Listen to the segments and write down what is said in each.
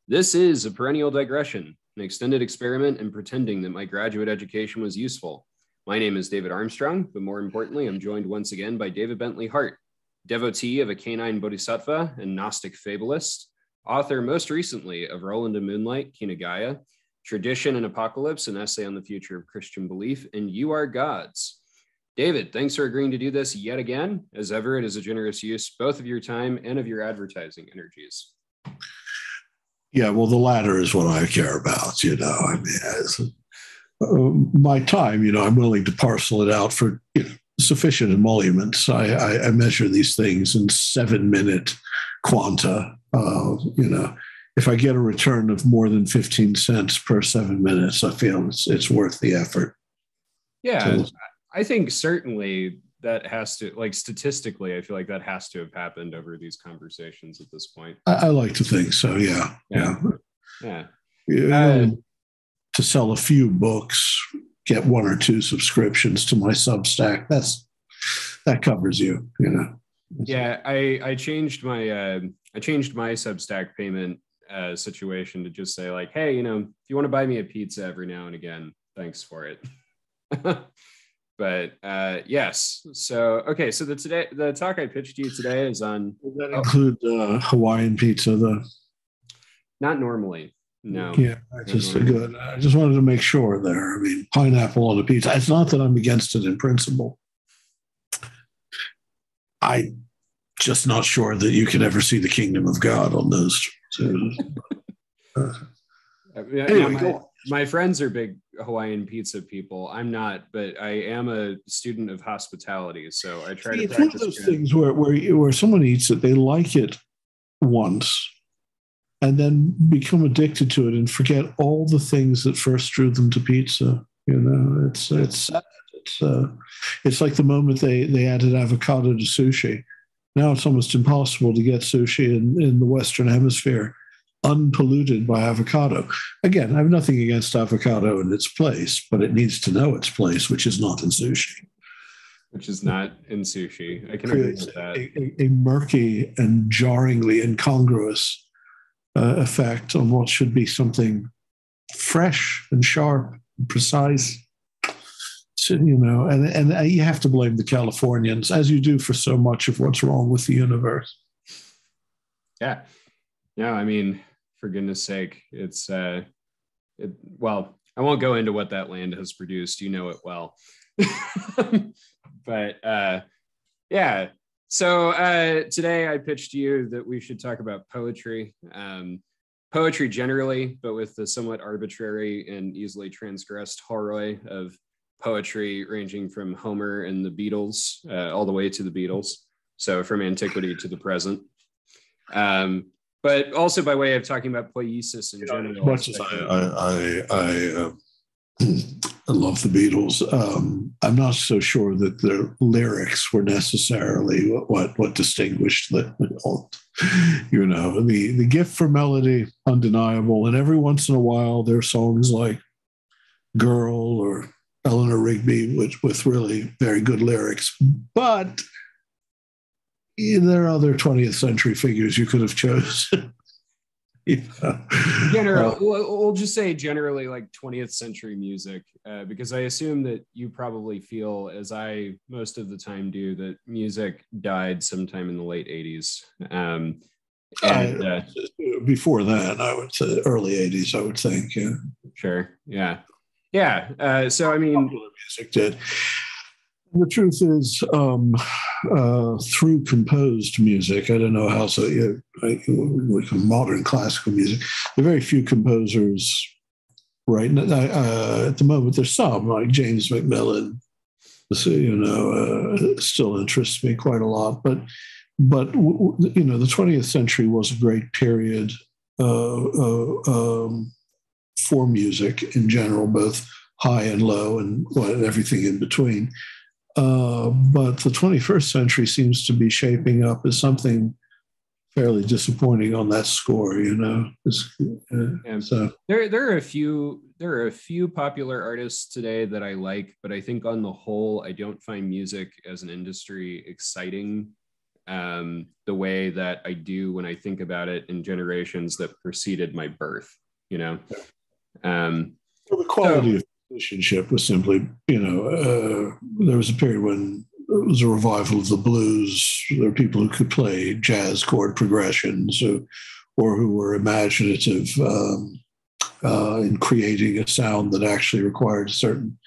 This is a perennial digression, an extended experiment in pretending that my graduate education was useful. My name is David Armstrong, but more importantly, I'm joined once again by David Bentley Hart, devotee of a canine bodhisattva and Gnostic fabulist, author most recently of Roland and Moonlight, Kinagaya, Tradition and Apocalypse, an essay on the future of Christian belief, and You Are Gods. David, thanks for agreeing to do this yet again. As ever, it is a generous use, both of your time and of your advertising energies. Yeah, well, the latter is what I care about, I mean, my time, I'm willing to parcel it out for sufficient emoluments. I measure these things in 7-minute quanta. If I get a return of more than 15 cents per 7 minutes, I feel it's worth the effort. Yeah, I think certainly that has to, statistically, I feel like that has to have happened over these conversations at this point. I like to think so. Yeah. To sell a few books, get 1 or 2 subscriptions to my Substack. That covers you. Yeah, I changed my Substack payment situation to just say hey, if you want to buy me a pizza every now and again, thanks for it. But yes, so the talk I pitched to you today is on. Does that include Hawaiian pizza though? Not normally, no. Yeah, good. I just wanted to make sure there. I mean, pineapple on a pizza. It's not that I'm against it in principle. I'm just not sure that you can ever see the kingdom of God on those. Anyway, my friends are big Hawaiian pizza people. I'm not, but I am a student of hospitality, so I try to practice. It's one of those things where someone eats it, they like it once, and then become addicted to it and forget all the things that first drew them to pizza. It's sad. It's like the moment they added avocado to sushi. Now it's almost impossible to get sushi in the Western Hemisphere unpolluted by avocado. Again, I have nothing against avocado in its place, but it needs to know its place, which is not in sushi. Which is not in sushi. I can agree with that. A murky and jarringly incongruous effect on what should be something fresh and sharp and precise. So, and you have to blame the Californians, as you do for so much of what's wrong with the universe. Yeah. No, I mean, for goodness sake, it's well, I won't go into what that land has produced. You know it well. But yeah. So today I pitched to you that we should talk about poetry. Poetry generally, but with the somewhat arbitrary and easily transgressed horror of poetry ranging from Homer and the Beatles all the way to the Beatles. So from antiquity to the present. But also by way of talking about poiesis in general. As much as I love the Beatles, I'm not so sure that their lyrics were necessarily what distinguished them. The gift for melody, undeniable, and every once in a while there are songs like "Girl" or Eleanor Rigby, with really very good lyrics, but there are other 20th century figures you could have chosen. We'll just say generally 20th century music, because I assume that you probably feel, as I most of the time do, that music died sometime in the late 80s. Before that, I would say early 80s, I would think. Yeah. Sure. Yeah. Yeah. So, I mean, music did. The truth is, through composed music, I don't know how, modern classical music, there are very few composers, right? At the moment, there's some, like James Macmillan, still interests me quite a lot. But the 20th century was a great period for music in general, both high and low and everything in between. But the 21st century seems to be shaping up as something fairly disappointing on that score, So there are a few popular artists today that I like, but I think on the whole, I don't find music as an industry exciting the way that I do when I think about it in generations that preceded my birth, you know? Well, the quality of relationship was simply, there was a period when it was a revival of the blues. There were people who could play jazz chord progressions or who were imaginative in creating a sound that actually required a certain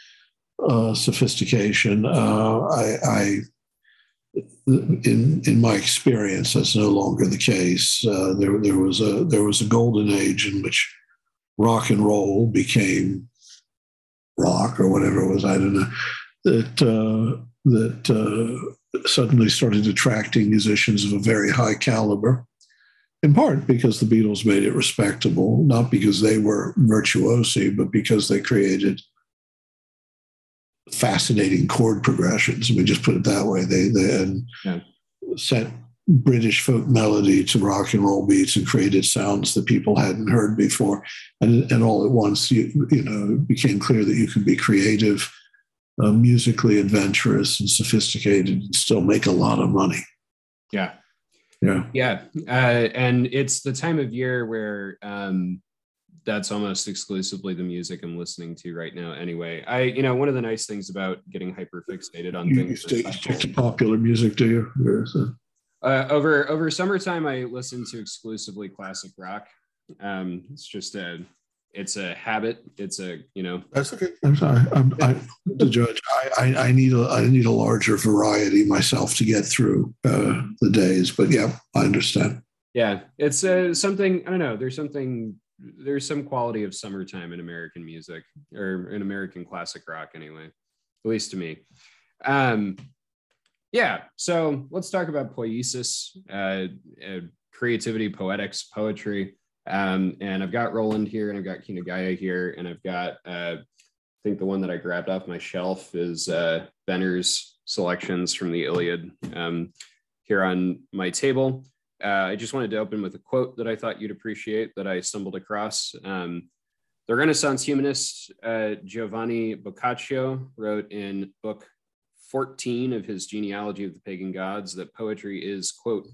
sophistication. In my experience, that's no longer the case. There was a golden age in which rock and roll became rock or whatever it was. I don't know that suddenly started attracting musicians of a very high caliber. In part because the Beatles made it respectable, not because they were virtuosi, but because they created fascinating chord progressions. I mean, just put it that way. They set British folk melody to rock and roll beats and created sounds that people hadn't heard before. And all at once, it became clear that you could be creative, musically adventurous, and sophisticated, and still make a lot of money. Yeah. Yeah. And it's the time of year where that's almost exclusively the music I'm listening to right now. Anyway, one of the nice things about getting hyper fixated on things. You stick to popular music, do you? Over summertime, I listen to exclusively classic rock. It's just it's a habit. It's That's okay. I'm sorry. I'm the judge. I need a larger variety myself to get through the days. But yeah, I understand. Yeah, it's something. I don't know. There's some quality of summertime in American music or in American classic rock, anyway, at least to me. Yeah. So let's talk about poiesis, creativity, poetics, poetry. And I've got Roland here, and I've got Kinagaya here, and I've got, I think the one that I grabbed off my shelf is Benner's selections from the Iliad here on my table. I just wanted to open with a quote that I thought you'd appreciate that I stumbled across. The Renaissance humanist Giovanni Boccaccio wrote in book 14 of his Genealogy of the Pagan Gods that poetry is, quote,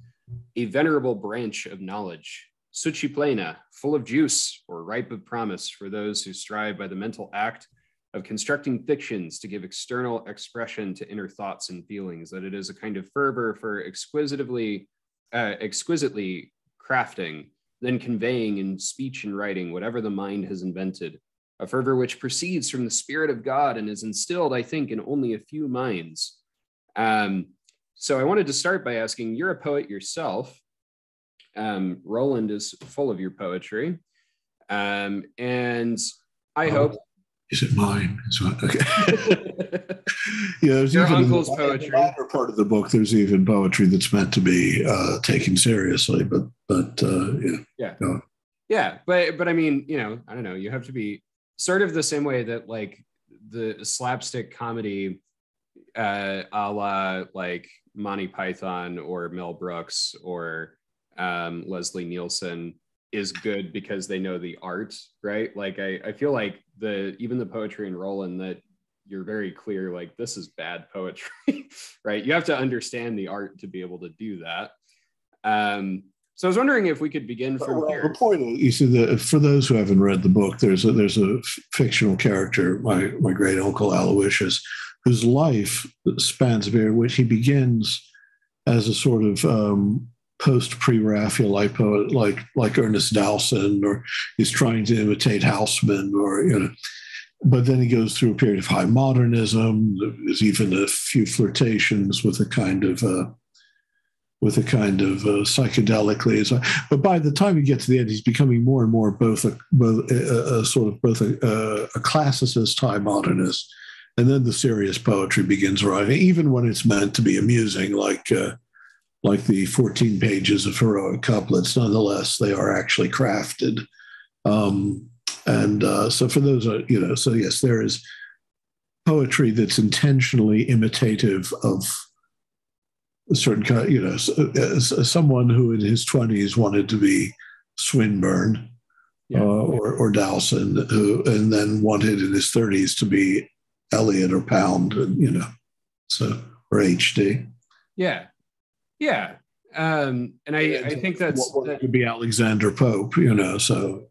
a venerable branch of knowledge, succi plena, full of juice or ripe of promise for those who strive by the mental act of constructing fictions to give external expression to inner thoughts and feelings, that it is a kind of fervor for exquisitely crafting, then conveying in speech and writing whatever the mind has invented, a fervor which proceeds from the Spirit of God and is instilled, I think, in only a few minds. So I wanted to start by asking, you're a poet yourself. Roland is full of your poetry. And I hope... Is it mine? Okay. There's your even uncle's poetry. In the latter part of the book, there's even poetry that's meant to be taken seriously, but yeah. Yeah, but I mean, I don't know, you have to be sort of the same way that like the slapstick comedy a la like Monty Python or Mel Brooks or Leslie Nielsen is good because they know the art, right? Like I feel like even the poetry in Roland, that you're very clear, like this is bad poetry, right? You have to understand the art to be able to do that. So I was wondering if we could begin from here. The point is, you see, that for those who haven't read the book, there's a fictional character, my great uncle Aloysius, whose life spans which he begins as a sort of post-pre-Raphaelite poet, like Ernest Dowson, or he's trying to imitate Haussmann, or but then he goes through a period of high modernism. There's even a few flirtations with a kind of psychedelically. But by the time you get to the end, he's becoming more and more both a classicist, high modernist, and then the serious poetry begins writing, even when it's meant to be amusing, like the 14 pages of heroic couplets. Nonetheless, they are actually crafted. So for those, so yes, there is poetry that's intentionally imitative of a certain kind, someone who in his 20s wanted to be Swinburne, or Dowson, and then wanted in his 30s to be Eliot or Pound, or HD. Yeah. Yeah. And I think that's what could be Alexander Pope, so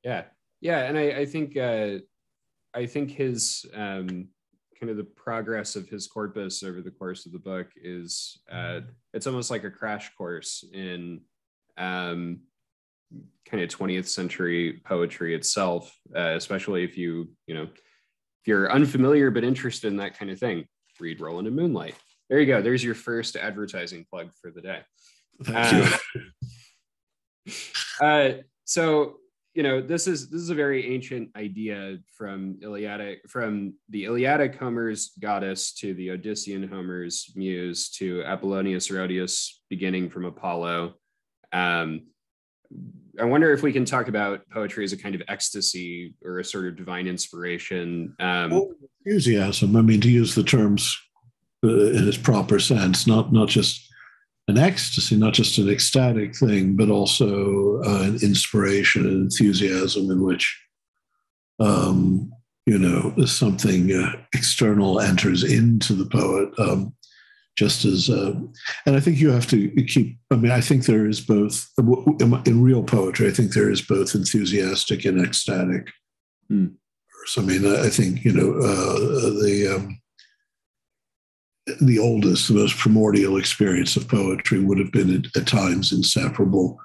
yeah. And I think his kind of the progress of his corpus over the course of the book is it's almost like a crash course in kind of 20th century poetry itself, especially if you're unfamiliar but interested in that kind of thing. Read Roland and Moonlight. There you go. There's your first advertising plug for the day. Thank you. So this is a very ancient idea from the Iliadic Homer's goddess to the Odyssean Homer's muse to Apollonius Rhodius beginning from Apollo. I wonder if we can talk about poetry as a kind of ecstasy or a sort of divine inspiration. Enthusiasm. I mean, to use the terms in its proper sense, not just an ecstasy, not just an ecstatic thing, but also an inspiration and enthusiasm in which, something external enters into the poet, just as, and I think you have to keep, I think there is both, in real poetry, I think there is both enthusiastic and ecstatic. I think, the oldest, the most primordial experience of poetry would have been at times inseparable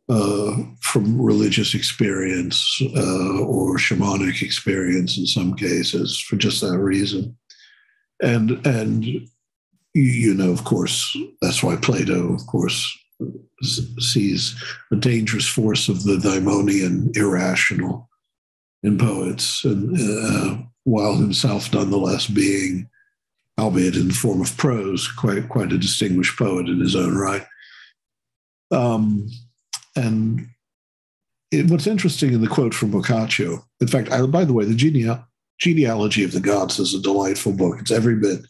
from religious experience or shamanic experience in some cases for just that reason. And of course, that's why Plato, of course, sees a dangerous force of the daimonian irrational in poets, and while himself nonetheless being, albeit in the form of prose, quite a distinguished poet in his own right. What's interesting in the quote from Boccaccio, in fact, by the way, the Genealogy of the Gods is a delightful book. It's every bit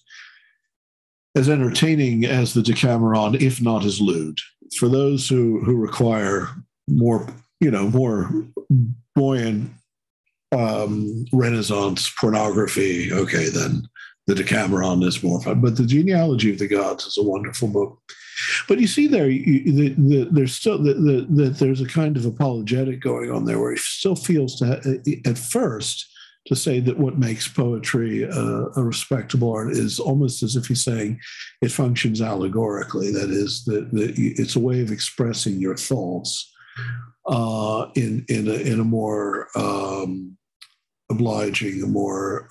as entertaining as the Decameron, if not as lewd. For those who require more buoyant Renaissance pornography, okay, then the Decameron is more fun. But the Genealogy of the Gods is a wonderful book. But you see there's still that there's a kind of apologetic going on there, where he still feels at first to say that what makes poetry a respectable art is almost as if he's saying it functions allegorically. That is, that it's a way of expressing your thoughts in a more obliging, a more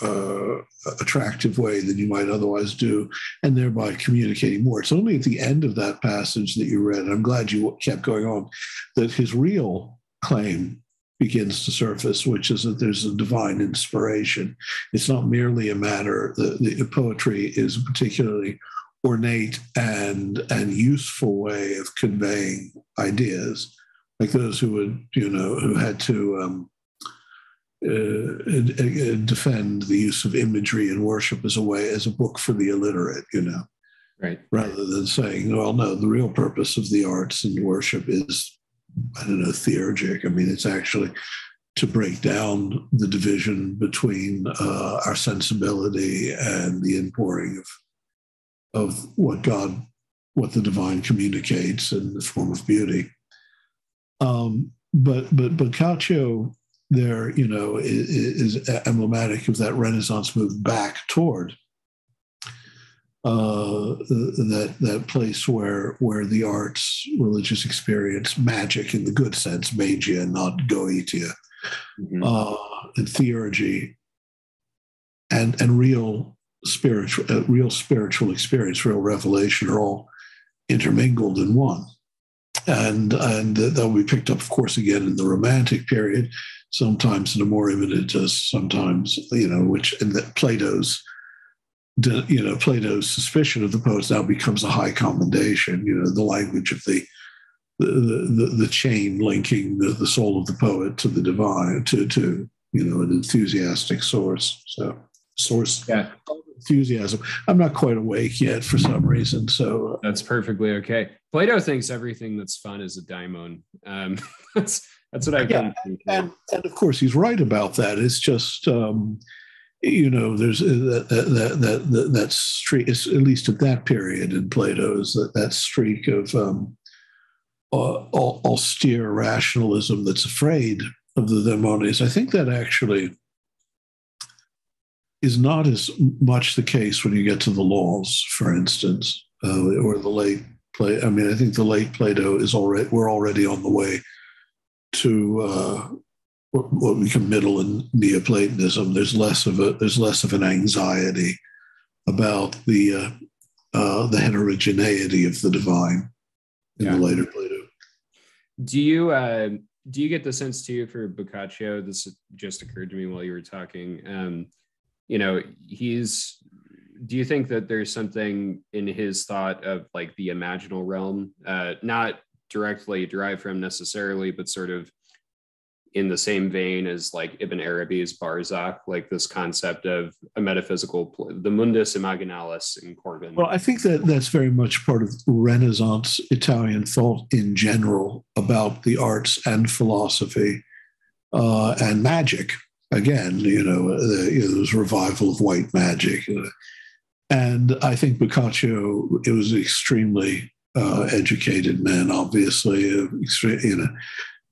attractive way than you might otherwise do, and thereby communicating more. It's only at the end of that passage that you read, and I'm glad you kept going on, that his real claim begins to surface, which is that there's a divine inspiration. It's not merely a matter, the poetry is a particularly ornate and useful way of conveying ideas, like those who had to defend the use of imagery in worship as a book for the illiterate, right? Rather than saying, well, no, the real purpose of the arts and worship is, theurgic. It's actually to break down the division between our sensibility and the inpouring of what the divine communicates in the form of beauty. But Boccaccio there, is emblematic of that Renaissance move back toward that place where the arts, religious experience, magic in the good sense, magia, not goetia, and theurgy, and real spiritual experience, real revelation, are all intermingled in one. And that will be picked up, of course, again in the Romantic period, sometimes in a more immanentist, sometimes, which in that Plato's suspicion of the poets now becomes a high commendation, the language of the chain linking the soul of the poet to the divine, to an enthusiastic source. Yeah. Enthusiasm. I'm not quite awake yet for some reason, so that's perfectly okay. Plato thinks everything that's fun is a daimon. That's what I've done. And of course he's right about that. It's just there's that streak, at least at that period in Plato, is that streak of austere rationalism that's afraid of the daimones. I think that actually is not as much the case when you get to the laws, for instance, or the late Plato. I mean, I think the late Plato we're already on the way to what become Middle and Neoplatonism. There's less of an anxiety about the heterogeneity of the divine in the later Plato. Do you get the sense too for Boccaccio? This just occurred to me while you were talking. Do you think that there's something in his thought of like the imaginal realm, not directly derived from necessarily, but sort of in the same vein as like Ibn Arabi's Barzakh, like this concept of a metaphysical, the mundus imaginalis in Corbin? Well, I think that's very much part of Renaissance Italian thought in general about the arts and philosophy and magic. Again, there was a revival of white magic. And I think Boccaccio, it was an extremely educated man, obviously,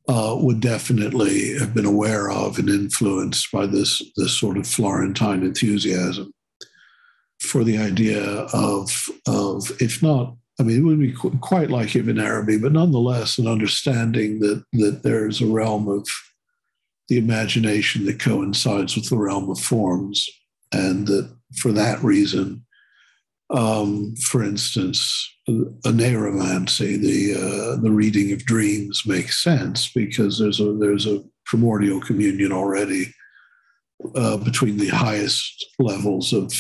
would definitely have been aware of and influenced by this sort of Florentine enthusiasm for the idea of if not, I mean, it would be quite like Ibn Arabi, but nonetheless an understanding that there's a realm of the imagination that coincides with the realm of forms, and that for that reason, for instance, a neuromancy, the reading of dreams makes sense because there's a primordial communion already between the highest levels of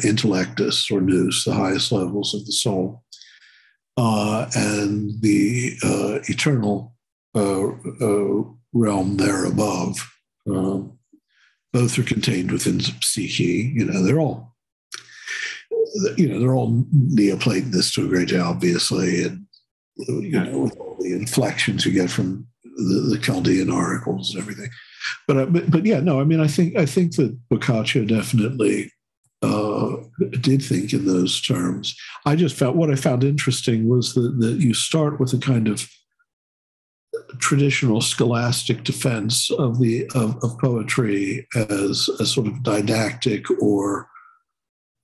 intellectus or nous, the highest levels of the soul, and the eternal realm there above. Both are contained within psyche. They're all Neoplatonists to a great degree, obviously, and with all the inflections you get from the Chaldean oracles and everything. But yeah, no, I mean, I think that Boccaccio definitely did think in those terms. I just felt what I found interesting was that you start with a kind of traditional scholastic defense of poetry as a sort of didactic or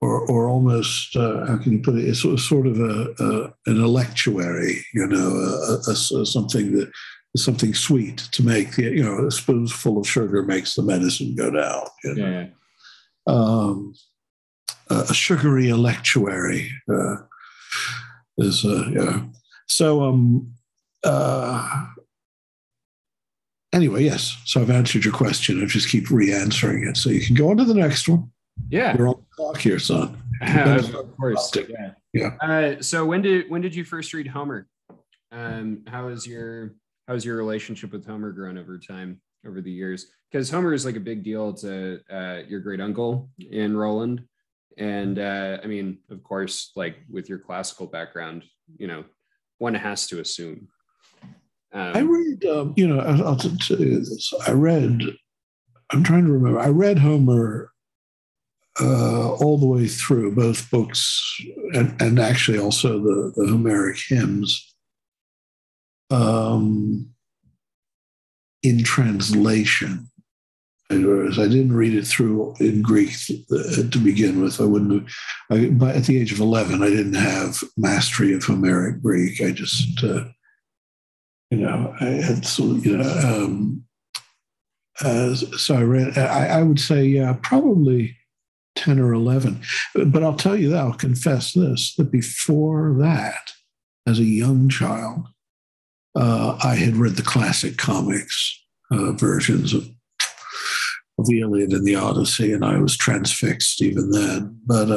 almost how can you put it? It's sort of an electuary, something sweet to make a spoonful of sugar makes the medicine go down. Yeah. A sugary electuary is so. Anyway, yes. So I've answered your question. I just keep re-answering it. So you can go on to the next one. Yeah. You're on the clock here, son. Of course. Yeah. So when did you first read Homer? How has your relationship with Homer grown over time, over the years? Because Homer is like a big deal to your great uncle in Roland. And I mean, of course, like with your classical background, one has to assume. I read, I'll tell you this. I'm trying to remember. I read Homer all the way through, both books and actually also the Homeric hymns in translation. Whereas I didn't read it through in Greek to begin with. I wouldn't have. But at the age of 11, I didn't have mastery of Homeric Greek. I just I had so I read. I would say probably 10 or 11. But I'll tell you that I'll confess that before that, as a young child, I had read the classic comics versions of the Iliad and the Odyssey, and I was transfixed even then. But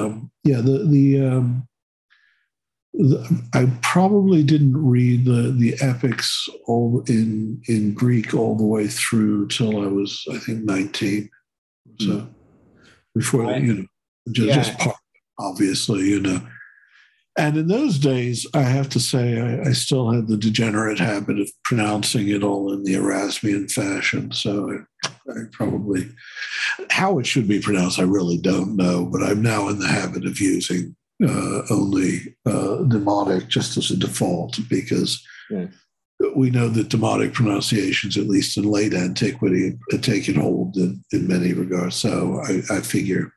I probably didn't read the epics all in Greek all the way through till I was, I think, 19. So before just part, obviously, And in those days, I have to say, I still had the degenerate habit of pronouncing it all in the Erasmian fashion. So I probably how it should be pronounced, I really don't know, but I'm now in the habit of using only demotic just as a default because we know that demotic pronunciations, at least in late antiquity, had taken hold in many regards. So I figure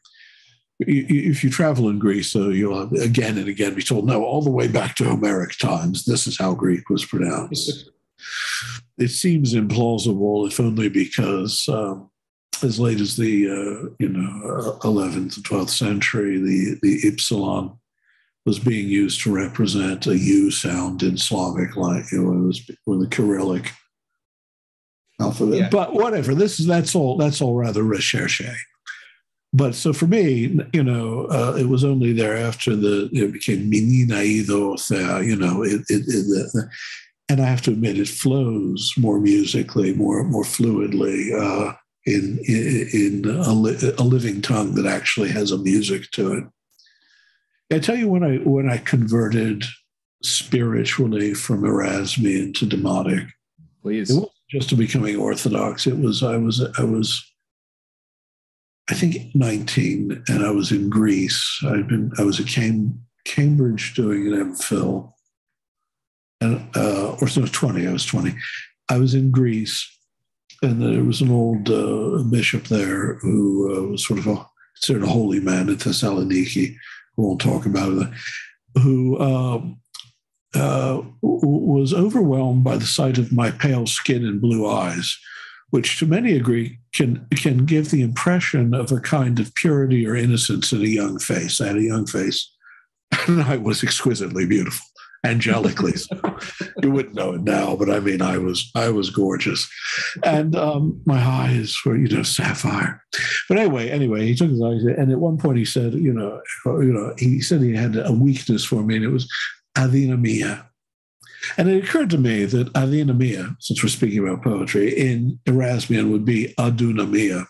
if you travel in Greece, so you'll again and again be told, no, all the way back to Homeric times, this is how Greek was pronounced. It seems implausible, if only because as late as the 11th and 12th century, the ipsilon was being used to represent a U sound in Slavic, like it was with the Cyrillic alphabet. Yeah. But whatever, that's all rather recherche. But so for me, it was only thereafter it became Minina Ido, and I have to admit, it flows more musically, more fluidly in a living tongue that actually has a music to it. I tell you, when I converted spiritually from Erasmian to demotic, please, it wasn't just to becoming Orthodox. It was I think 19, and I was in Greece. I was at Cambridge doing an MPhil. And, 20, I was 20. I was in Greece, and there was an old bishop there who was sort of considered a holy man in Thessaloniki. We won't talk about it. Who was overwhelmed by the sight of my pale skin and blue eyes, which to many a Greek can give the impression of a kind of purity or innocence in a young face. I had a young face, and I was exquisitely beautiful. Angelically, so you wouldn't know it now, but I mean, I was gorgeous, and my eyes were, sapphire. But anyway, he took his eyes, and at one point he said, he said he had a weakness for me, and it was Adina Mia. And it occurred to me that Adina Mia, since we're speaking about poetry, in Erasmian would be Aduna Mia.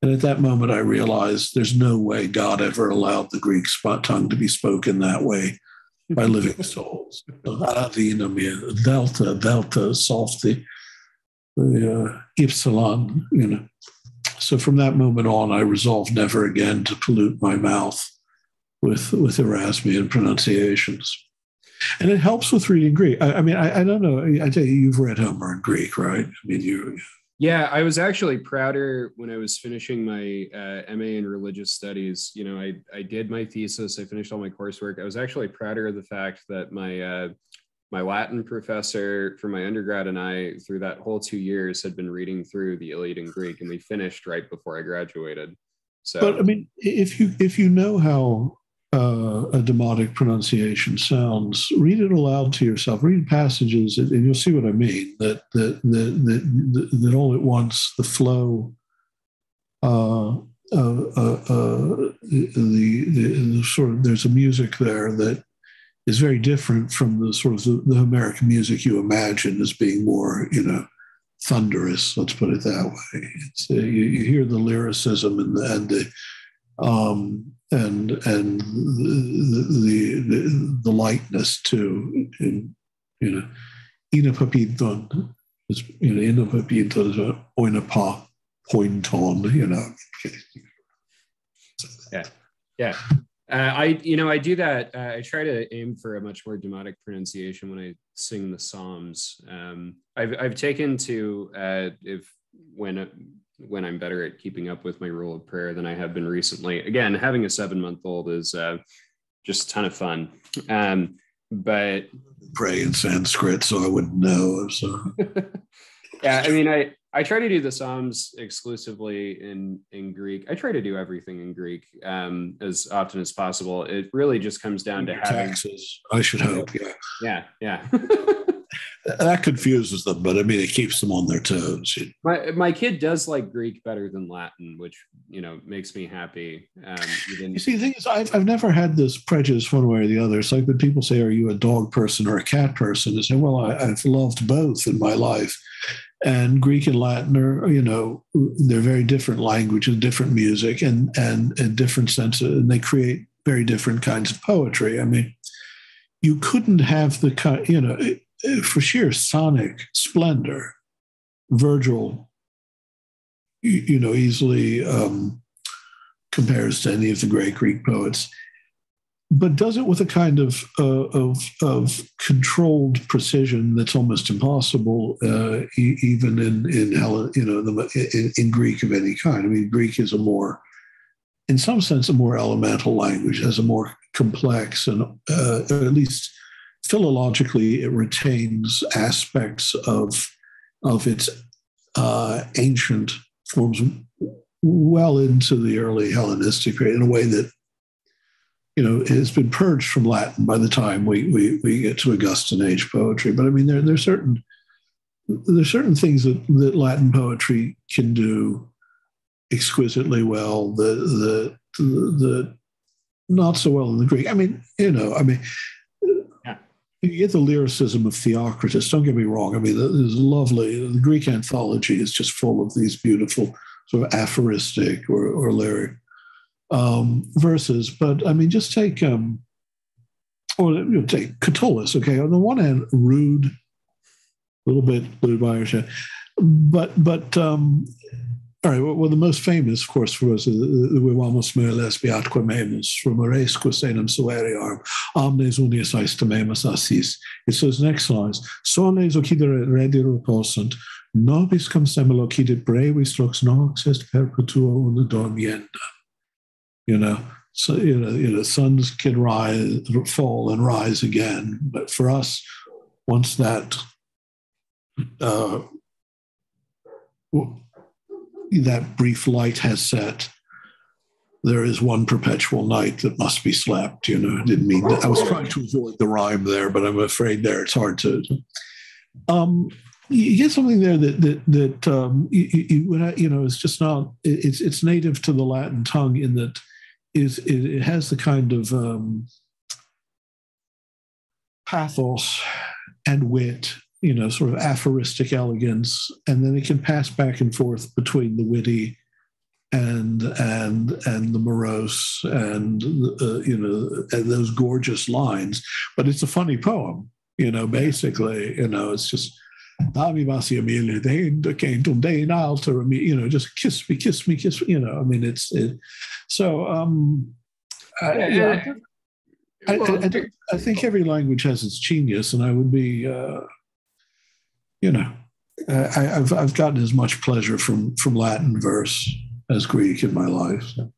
And at that moment, I realized there's no way God ever allowed the Greek tongue to be spoken that way by living souls. Adina Mia, delta, soft, the ipsilon, So from that moment on, I resolved never again to pollute my mouth with Erasmian pronunciations. And it helps with reading Greek. I mean, I don't know. I tell you, you've read Homer in Greek, right? I mean, you. Yeah, I was actually prouder when I was finishing my MA in religious studies. I did my thesis. I finished all my coursework. I was actually prouder of the fact that my Latin professor for my undergrad and I, through that whole 2 years, had been reading through the Iliad in Greek, and we finished right before I graduated. So, but I mean, if you know how a demotic pronunciation sounds, read it aloud to yourself. Read passages, and you'll see what I mean. That all at once the flow, the sort of, there's a music there that is very different from the sort of the Homeric music you imagine as being more, thunderous. Let's put it that way. It's, you hear the lyricism and the lightness too. Ina papidon is ina papidon oina pa point on. Yeah. I do that. I try to aim for a much more demotic pronunciation when I sing the Psalms. I've taken to when I'm better at keeping up with my rule of prayer than I have been recently. Again, having a 7-month-old is just a ton of fun. But pray in Sanskrit, so I wouldn't know. So yeah, I mean, I try to do the Psalms exclusively in Greek. I try to do everything in Greek as often as possible. It really just comes down to having taxes. I should hope. Yeah. That confuses them, but I mean, it keeps them on their toes. My kid does like Greek better than Latin, which makes me happy. You see, the thing is, I've never had this prejudice one way or the other. It's like when people say, "Are you a dog person or a cat person?" I say, "Well, I've loved both in my life." And Greek and Latin are, they're very different languages, different music, and different senses, and they create very different kinds of poetry. I mean, you couldn't have the kind, for sheer sonic splendor, Virgil, easily compares to any of the great Greek poets, but does it with a kind of controlled precision that's almost impossible, even in Greek of any kind. I mean, Greek is in some sense, a more elemental language, has a more complex and, or at least philologically, it retains aspects of its ancient forms well into the early Hellenistic period in a way that has been purged from Latin by the time we get to Augustan age poetry. But I mean, there's certain things that Latin poetry can do exquisitely well, the not so well in the Greek. I mean, you get the lyricism of Theocritus. Don't get me wrong. I mean, there's lovely. The Greek anthology is just full of these beautiful sort of aphoristic or lyric verses. But I mean, just take take Catullus. Okay, on the one hand, rude, a little bit Irish, but all right. Well, the most famous, of course, for us, Vivamos meles beatque memus, from Oresque enum sueriarm, omnes unius aestamemus assis. It says next lines, soles occidere redire possunt, nobis cum semel occidit brevis lux nox est perpetua una dormienda. So suns can fall and rise again, but for us, once that that brief light has set, there is one perpetual night that must be slept. Didn't mean that. I was trying to avoid the rhyme there, but I'm afraid there it's hard to. You get something there that it's just not. It's native to the Latin tongue in that it has the kind of pathos and wit, sort of aphoristic elegance, and then it can pass back and forth between the witty and the morose and and those gorgeous lines. But it's a funny poem, basically. It's just just kiss me. I mean, it's so. I think every language has its genius, and I would be. I've gotten as much pleasure from Latin verse as Greek in my life. So.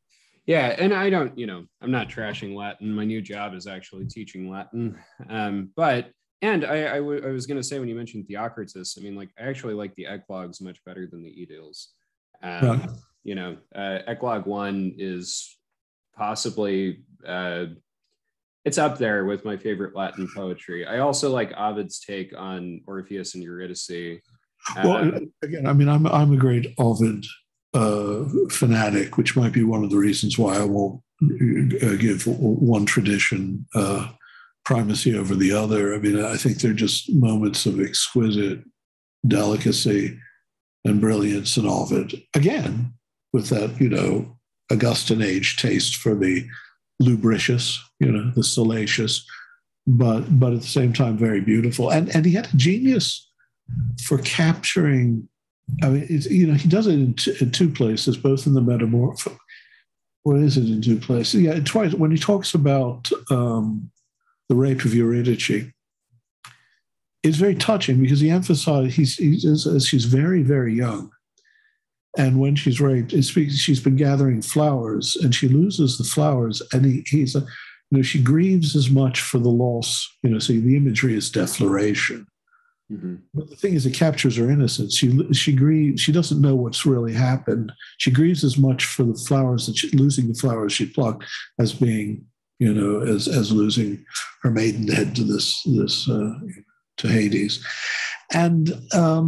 Yeah, and I don't, I'm not trashing Latin. My new job is actually teaching Latin. But I was going to say, when you mentioned Theocritus, I mean, I actually like the eclogues much better than the edils. Eclogue 1 is possibly it's up there with my favorite Latin poetry. I also like Ovid's take on Orpheus and Eurydice. Well, again, I mean, I'm a great Ovid fanatic, which might be one of the reasons why I won't give one tradition primacy over the other. I mean, I think they're just moments of exquisite delicacy and brilliance in Ovid. Again, with that, Augustan age taste for the lubricious, the salacious, but at the same time very beautiful. And he had a genius for capturing. I mean, he does it in two places, both in the Metamorpho. What is it in two places? Yeah, twice. When he talks about the rape of Eurydice, it's very touching because he emphasized she's very, very young. And when she's raped, she's been gathering flowers, and she loses the flowers. And she grieves as much for the loss. So the imagery is defloration. Mm-hmm. But the thing is, it captures her innocence. She grieves. She doesn't know what's really happened. She grieves as much for the flowers losing the flowers she plucked as being, as losing her maidenhead to this to Hades. And I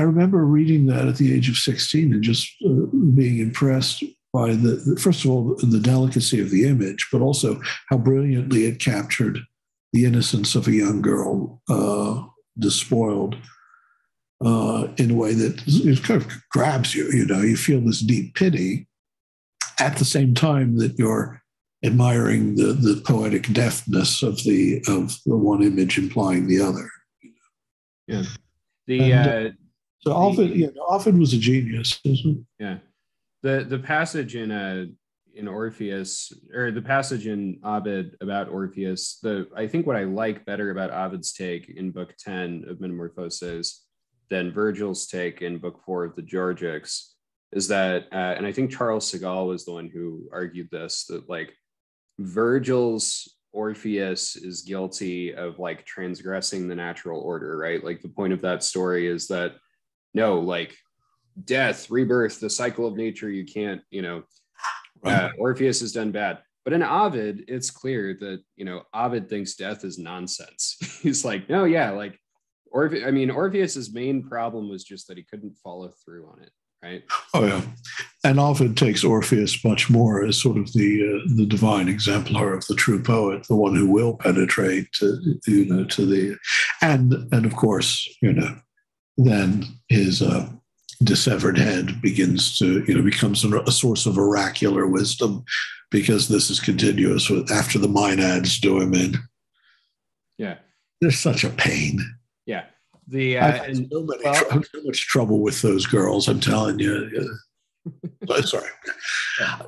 remember reading that at the age of 16 and just being impressed by first of all, the delicacy of the image, but also how brilliantly it captured the innocence of a young girl, despoiled in a way that it kind of grabs you. You feel this deep pity at the same time that you're admiring the poetic deftness of the one image implying the other. Yeah. So Ovid was a genius, isn't it? Yeah. The passage in Orpheus, or the passage in Ovid about Orpheus, I think what I like better about Ovid's take in book 10 of Metamorphoses than Virgil's take in book 4 of the Georgics is that, and I think Charles Segal was the one who argued this, that like Virgil's Orpheus is guilty of like transgressing the natural order, right? Like the point of that story is that no, like death, rebirth, the cycle of nature, you can't, Orpheus has done bad. But in Ovid, it's clear that, Ovid thinks death is nonsense. He's like, no, yeah, like Orpheus's main problem was just that he couldn't follow through on it, right? Oh, yeah. And Ovid takes Orpheus much more as sort of the divine exemplar of the true poet, the one who will penetrate to the, and of course, then his dissevered head begins to, becomes a source of oracular wisdom, because this is continuous with after the Maenads do him in. Yeah. There's such a pain. Yeah. I've had so much trouble with those girls, I'm telling you. Sorry. Yeah.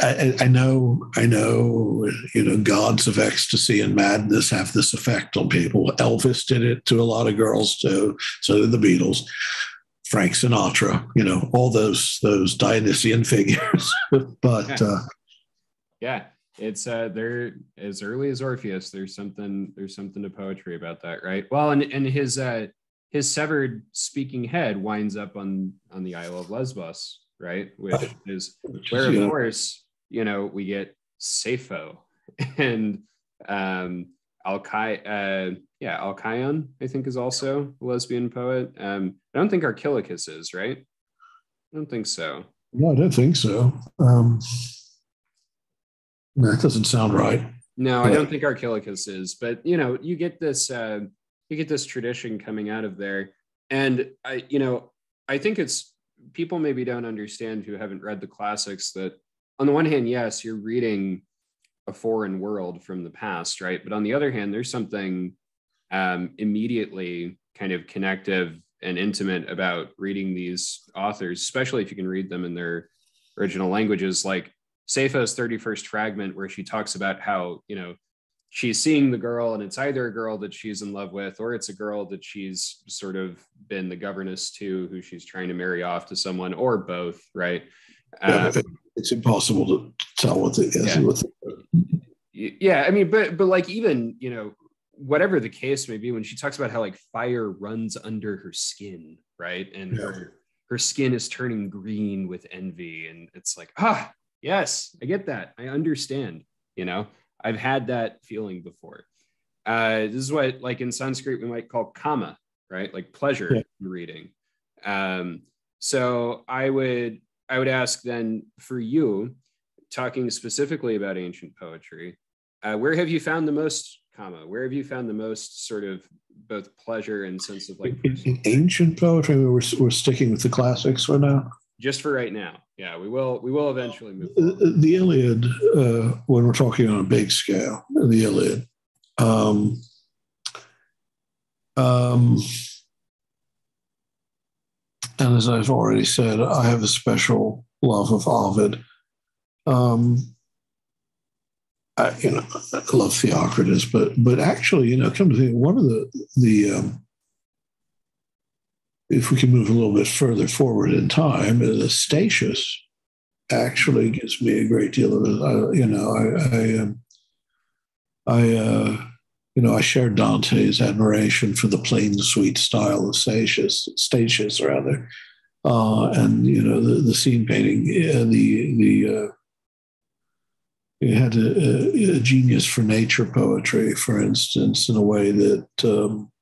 I know, gods of ecstasy and madness have this effect on people. Elvis did it to a lot of girls too. So did the Beatles, Frank Sinatra, all those Dionysian figures. But it's there as early as Orpheus. There's something to poetry about that, right? Well, and his severed speaking head winds up on the Isle of Lesbos, right? Which is where, of course, we get Sappho and Alcyone, I think, is also a lesbian poet. I don't think Archilochus is, right? I don't think so. No, I don't think so. That doesn't sound right. No, I don't think Archilochus is, but you get this tradition coming out of there, and I think it's people maybe don't understand who haven't read the classics that on the one hand, yes, you're reading a foreign world from the past, right? But on the other hand, there's something immediately kind of connective and intimate about reading these authors, especially if you can read them in their original languages, like Sappho's 31st fragment, where she talks about how, she's seeing the girl and it's either a girl that she's in love with, or it's a girl that she's sort of been the governess to, who she's trying to marry off to someone, or both, right? It's impossible to tell what it is. Yeah, I mean, but like, even, whatever the case may be, when she talks about how like fire runs under her skin, right? And her skin is turning green with envy. And it's like, yes, I get that. I understand, I've had that feeling before. This is what, like in Sanskrit, we might call kama, right? Like pleasure in reading. So I would ask then, for you, talking specifically about ancient poetry, where have you found the most kama? Where have you found the most sort of both pleasure and sense of like in ancient poetry? We're sticking with the classics for now. Just for right now. Yeah, we will eventually move forward. The Iliad, when we're talking on a big scale, the Iliad. And as I've already said, I have a special love of Ovid. I love Theocritus, but actually, come to think, one of the if we can move a little bit further forward in time, Statius actually gives me a great deal of, I share Dante's admiration for the plain, sweet style of Statius rather, and the scene painting. He had a genius for nature poetry, for instance, in a way that I'm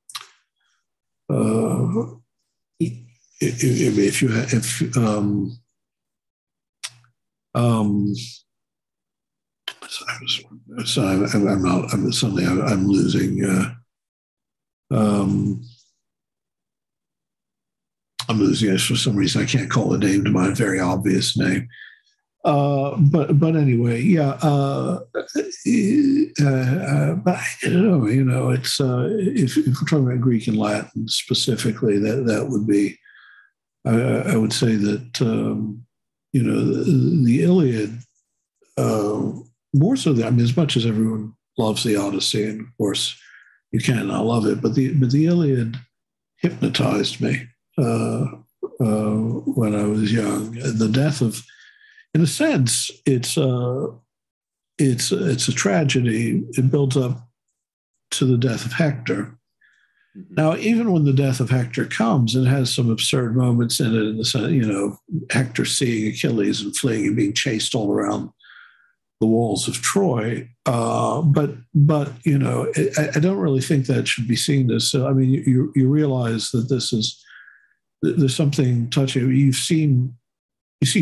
losing. I'm losing it for some reason. I can't call the name to my very obvious name. But anyway, yeah. But I don't know. It's if we're talking about Greek and Latin specifically, that would be. I would say that the Iliad, more so than, I mean, as much as everyone loves the Odyssey, and of course you cannot love it, but the Iliad hypnotized me when I was young. The death of, in a sense, it's a tragedy. It builds up to the death of Hector. Mm-hmm. Now, even when the death of Hector comes, it has some absurd moments in it. In the sense, Hector seeing Achilles and fleeing and being chased all around the walls of Troy. But I don't really think that should be seen as. So, I mean, you realize that there's something touching. You see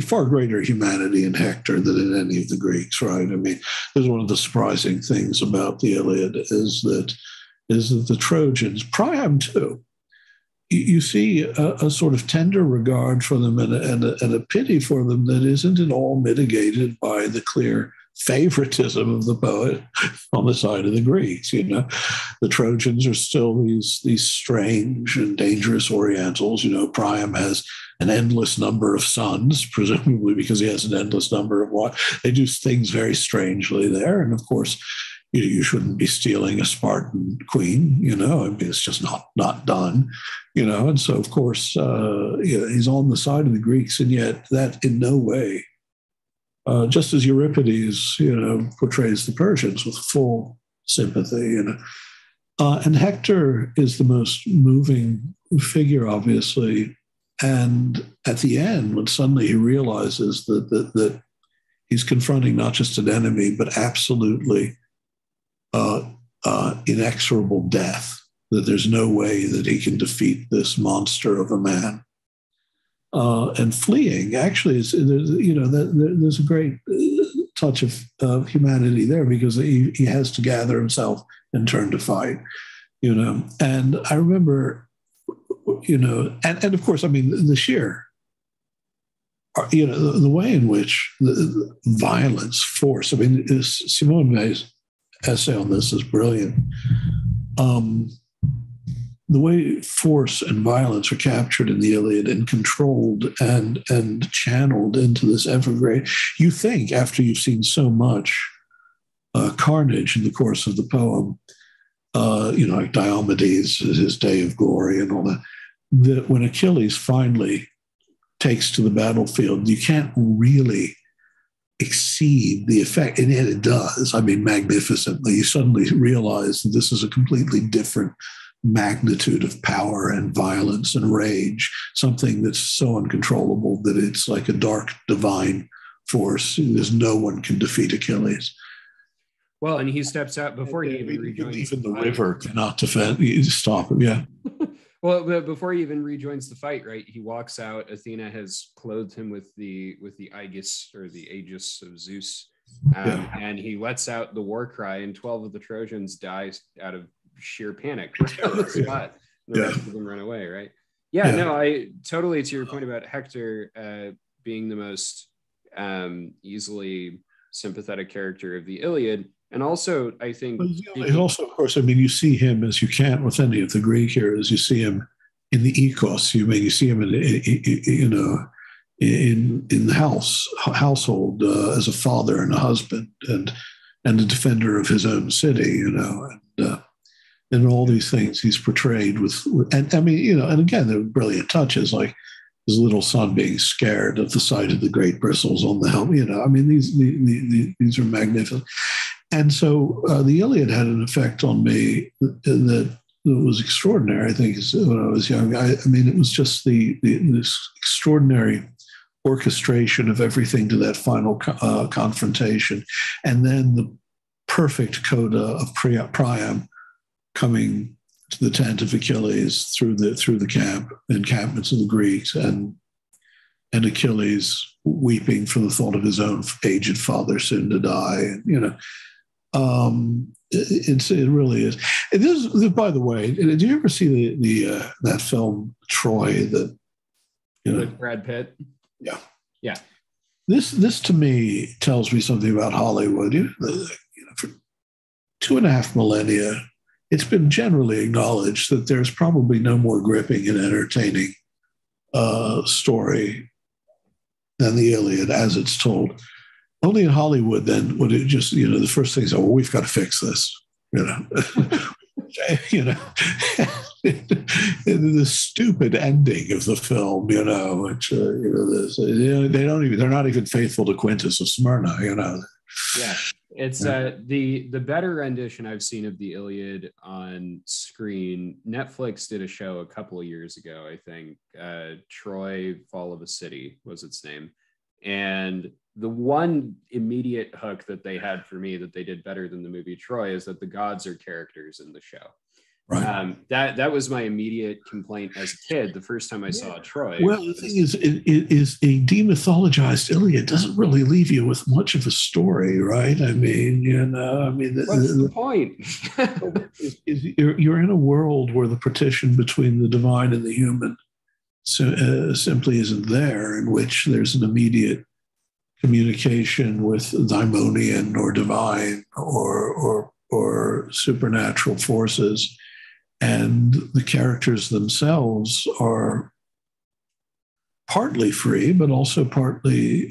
far greater humanity in Hector than in any of the Greeks, right? I mean, there's one of the surprising things about the Iliad is that the Trojans, Priam too, you see a sort of tender regard for them and a pity for them that isn't at all mitigated by the clear favoritism of the poet on the side of the Greeks. The Trojans are still these strange and dangerous Orientals. Priam has an endless number of sons, presumably because he has an endless number of wives. They do things very strangely there, and of course, you shouldn't be stealing a Spartan queen. I mean, it's just not done. And so of course, he's on the side of the Greeks, and yet that in no way. Just as Euripides, portrays the Persians with full sympathy, and Hector is the most moving figure, obviously. And at the end, when suddenly he realizes that he's confronting not just an enemy, but absolutely inexorable death, that there's no way that he can defeat this monster of a man. And fleeing actually there's a great touch of humanity there, because he has to gather himself and turn to fight, and I remember, and of course, I mean, the sheer, the way in which the violence, force, I mean, Simone May's essay on this is brilliant. The way force and violence are captured in the Iliad and controlled and channeled into this evergreen. You think, after you've seen so much carnage in the course of the poem, like Diomedes, his day of glory and all that when Achilles finally takes to the battlefield, you can't really exceed the effect, and yet it does. I mean, magnificently. You suddenly realize that this is a completely different magnitude of power and violence and rage, something that's so uncontrollable that it's like a dark divine force. There's no one can defeat Achilles. Well, and he steps out before he even rejoins. Even the river cannot stop him. Yeah. Well, but before he even rejoins the fight, right? He walks out. Athena has clothed him with the aegis, or the aegis of Zeus, and he lets out the war cry, and 12 of the Trojans die out of sheer panic on the spot. The rest of them run away, right? No, I totally, to your point about Hector being the most easily sympathetic character of the Iliad. And also, I think... And also, of course, I mean, you see him, as you can't with any of the Greek heroes, you see him in the ecos. You see him in the household as a father and a husband and a defender of his own city, and all these things he's portrayed with, and I mean, and again, there are brilliant touches, like his little son being scared at the sight of the great bristles on the helmet. I mean, these are magnificent. And so the Iliad had an effect on me that was extraordinary, I think, when I was young. I mean, it was just this extraordinary orchestration of everything to that final confrontation. And then the perfect coda of Priam coming to the tent of Achilles through the encampments of the Greeks, and Achilles weeping for the thought of his own aged father soon to die. It really is. It is. By the way, did you ever see that film Troy? With Brad Pitt? Yeah. This to me tells me something about Hollywood. For 2.5 millennia, it's been generally acknowledged that there's probably no more gripping and entertaining story than the Iliad as it's told. Only in Hollywood then would it just, the first thing is, oh, well, we've got to fix this, the stupid ending of the film, which they're not even faithful to Quintus of Smyrna, Yeah, it's the better rendition I've seen of the Iliad on screen. Netflix did a show a couple of years ago, I think. Troy, Fall of a City was its name, and the one immediate hook that they had for me that they did better than the movie Troy is that the gods are characters in the show. Right. That was my immediate complaint as a kid the first time I saw Troy. Well, the thing is a demythologized Iliad doesn't really leave you with much of a story, right? I mean, what's the point? You're in a world where the partition between the divine and the human simply isn't there, in which there's an immediate communication with daimonian or divine or supernatural forces. And the characters themselves are partly free, but also partly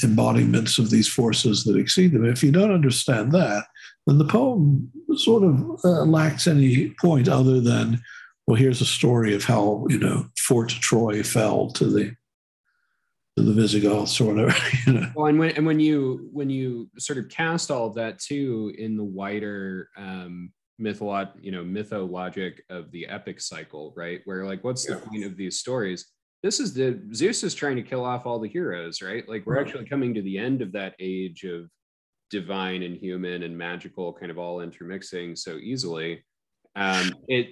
embodiments of these forces that exceed them. If you don't understand that, then the poem sort of lacks any point other than, well, here's a story of how, Fort Troy fell to the Visigoths or whatever. Well, and when you sort of cast all of that too in the wider mythologic of the epic cycle, right? Where what's the point of these stories? Zeus is trying to kill off all the heroes, right? We're actually coming to the end of that age of divine and human and magical kind of all intermixing so easily. It's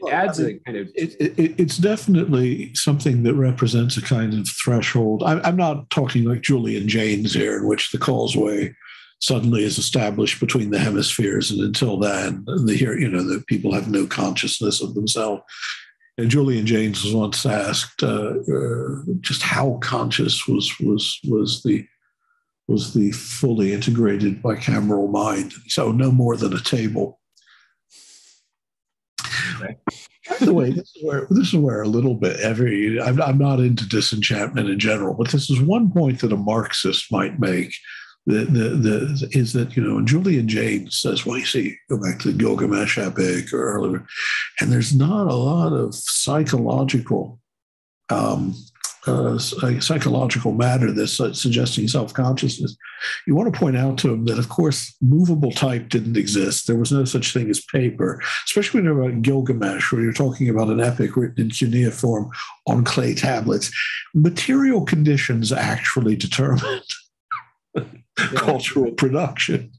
definitely something that represents a kind of threshold. I'm not talking like Julian Jaynes here, in which the causeway suddenly is established between the hemispheres, and until then, the people have no consciousness of themselves. And Julian Jaynes was once asked just how conscious was the fully integrated bicameral mind. So no more than a table. By the way, this is where a little bit I'm not into disenchantment in general, but this is one point that a Marxist might make. Is that and Julian Jaynes says, well, you see, go back to the Gilgamesh epic or earlier, and there's not a lot of psychological matter that's suggesting self-consciousness. You want to point out to him that, of course, movable type didn't exist. There was no such thing as paper, especially when you're about Gilgamesh, where you're talking about an epic written in cuneiform on clay tablets. Material conditions actually determined cultural production.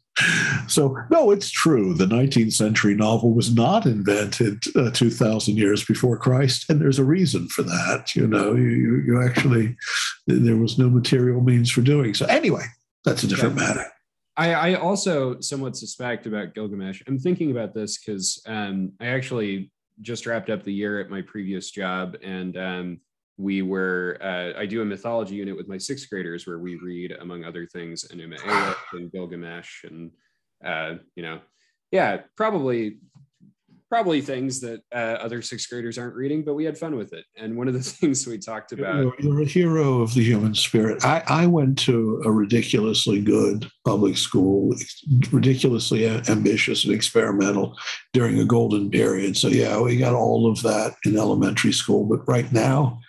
So, no, it's true. The 19th century novel was not invented 2,000 years before Christ, and there's a reason for that. You actually, there was no material means for doing so. Anyway, that's a different matter. I also somewhat suspect about Gilgamesh. I'm thinking about this because I actually just wrapped up the year at my previous job, and I do a mythology unit with my sixth graders where we read, among other things, Enuma Elish and Gilgamesh and, probably things that other sixth graders aren't reading, but we had fun with it. And one of the things we talked about. You're a hero of the human spirit. I went to a ridiculously good public school, ridiculously ambitious and experimental during a golden period. So, yeah, we got all of that in elementary school. But right now,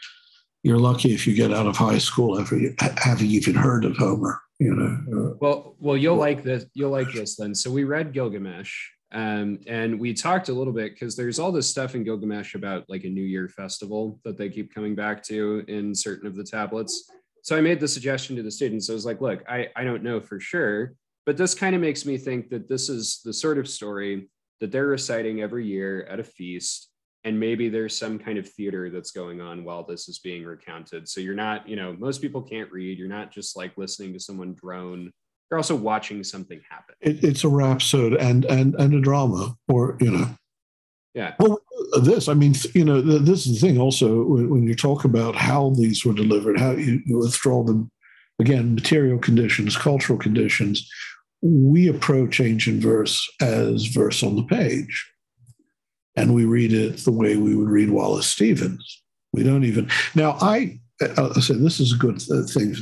you're lucky if you get out of high school having even heard of Homer. Well, you'll like this. You'll like this then. So we read Gilgamesh, and we talked a little bit because there's all this stuff in Gilgamesh about a New Year festival that they keep coming back to in certain of the tablets. So I made the suggestion to the students. I was like, look, I don't know for sure, but this kind of makes me think that this is the sort of story that they're reciting every year at a feast. And maybe there's some kind of theater that's going on while this is being recounted. So you're not, most people can't read. You're not just listening to someone drone. You're also watching something happen. It's a rhapsode and a drama, or, Yeah. Well, this is the thing also when you talk about how these were delivered, how you withdraw them again, material conditions, cultural conditions, we approach ancient verse as verse on the page. And we read it the way we would read Wallace Stevens. We don't even... Now, I'll say this is a good thing.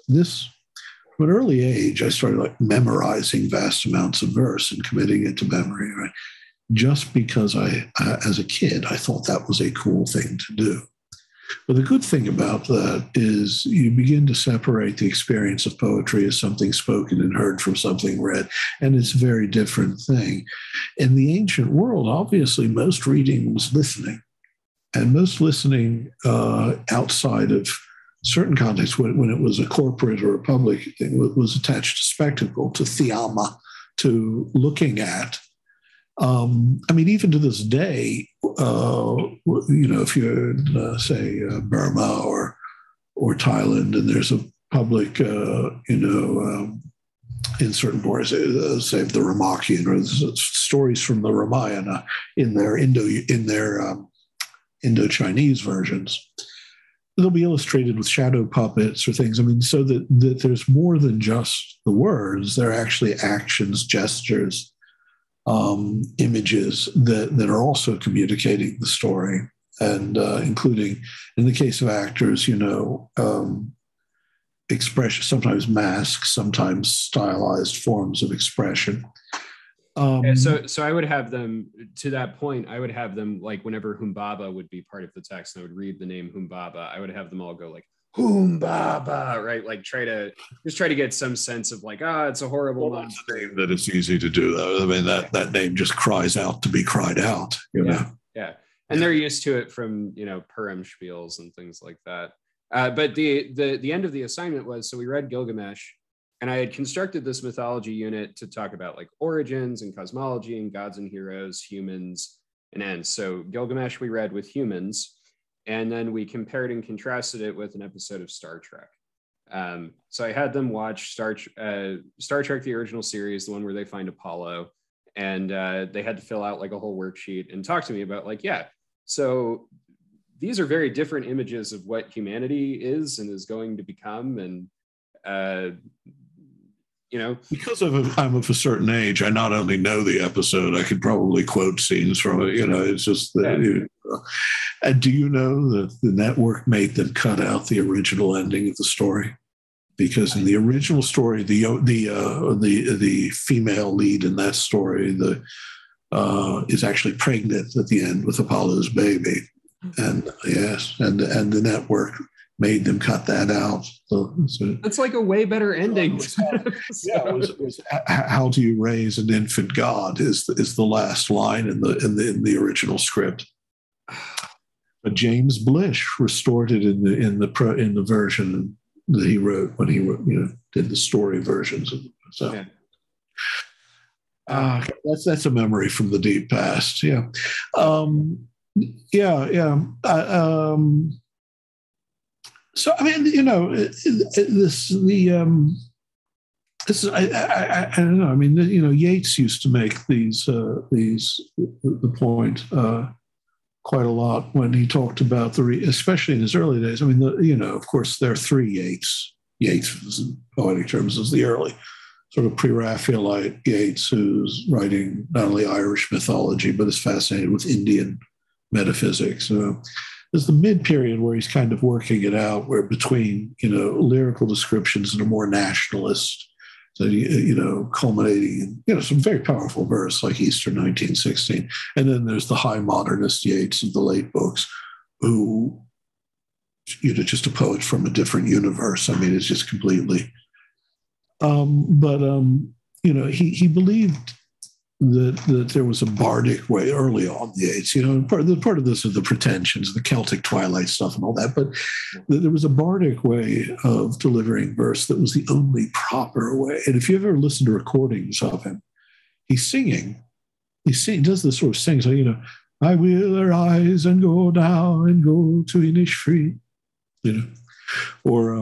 This, from an early age, I started like memorizing vast amounts of verse and committing it to memory, right? Just because as a kid, I thought that was a cool thing to do. But the good thing about that is you begin to separate the experience of poetry as something spoken and heard from something read, and it's a very different thing. In the ancient world, obviously, most reading was listening, and most listening outside of certain contexts, when it was a corporate or a public thing, was attached to spectacle, to theama, to looking at. I mean, even to this day, if you're in, say, Burma or Thailand, and there's a public, in certain parts, say the Ramakian or stories from the Ramayana in their Indo-Chinese versions, they'll be illustrated with shadow puppets or things. I mean, so that there's more than just the words. There are actually actions, gestures, images that are also communicating the story, and including, in the case of actors, expression, sometimes masks, sometimes stylized forms of expression. So I would have them, to that point, I would have them, like, whenever Humbaba would be part of the text, and I would read the name Humbaba, I would have them all go like, Humbaba, right? Like try to get some sense of like, it's a horrible name that it's easy to do, though. I mean, that name just cries out to be cried out, you know? Yeah. And they're used to it from, Purim spiels and things like that. But the end of the assignment was, so we read Gilgamesh, and I had constructed this mythology unit to talk about like origins and cosmology and gods and heroes, humans and ends. So Gilgamesh we read with humans, and then we compared and contrasted it with an episode of Star Trek. So I had them watch Star Trek, the original series, the one where they find Apollo, and they had to fill out like a whole worksheet and talk to me about like, so these are very different images of what humanity is and is going to become. And, because I'm of a certain age, I not only know the episode, I could probably quote scenes from it. It's just that. And do you know that the network made them cut out the original ending of the story? Because in the original story, the female lead in that story is actually pregnant at the end with Apollo's baby, and the network made them cut that out. So that's like a way better ending. Was how do you raise an infant god is the last line in the original script. But James Blish restored it in the version that he wrote when he did the story versions of it. So that's a memory from the deep past. Yeah. So I mean, this is I don't know. I mean, Yeats used to make the point quite a lot when he talked about especially in his early days. I mean, of course, there are three Yeats. Yeats, in poetic terms, is the early sort of pre-Raphaelite Yeats, who's writing not only Irish mythology but is fascinated with Indian metaphysics. There's the mid-period where he's kind of working it out, where between lyrical descriptions and a more nationalist, culminating in some very powerful verse like Easter 1916. And then there's the high modernist Yeats of the late books, who just a poet from a different universe. I mean, it's just completely. He believed that there was a bardic way early on the Yeats. Part of this are the pretensions, the Celtic twilight stuff and all that, but there was a bardic way of delivering verse that was the only proper way. And if you ever listen to recordings of him, he's singing. He does this sort of sing. So, I will arise and go down and go to Innisfree, or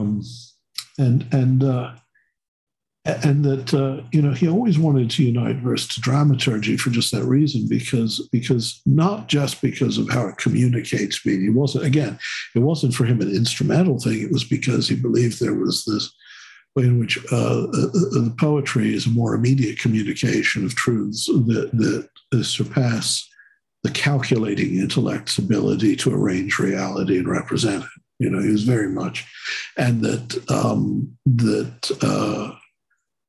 and that he always wanted to unite verse to dramaturgy for just that reason, because not just because of how it communicates meaning. It wasn't for him an instrumental thing. It was because he believed there was this way in which the poetry is a more immediate communication of truths that surpass the calculating intellect's ability to arrange reality and represent it. He was very much, and that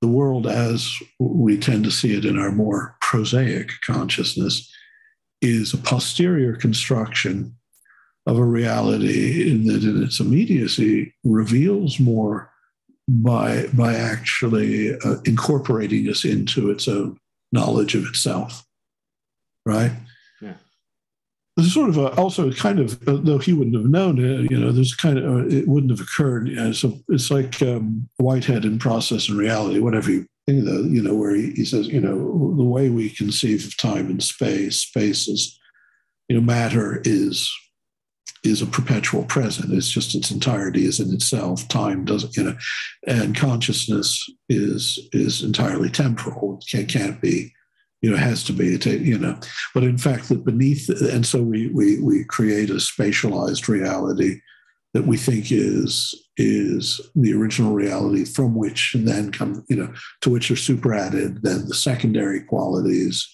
the world as we tend to see it in our more prosaic consciousness is a posterior construction of a reality that in its immediacy reveals more by actually incorporating us into its own knowledge of itself, right? Yeah. There's sort of also kind of, though he wouldn't have known it, there's kind of, it wouldn't have occurred. So it's like Whitehead in Process and Reality, whatever you think of, where he says, the way we conceive of time and space is, matter is a perpetual present. It's just its entirety is in itself. Time doesn't, and consciousness is entirely temporal. It can't be, has to be, but in fact that beneath, and so we create a spatialized reality that we think is the original reality, from which then come, to which are superadded then the secondary qualities,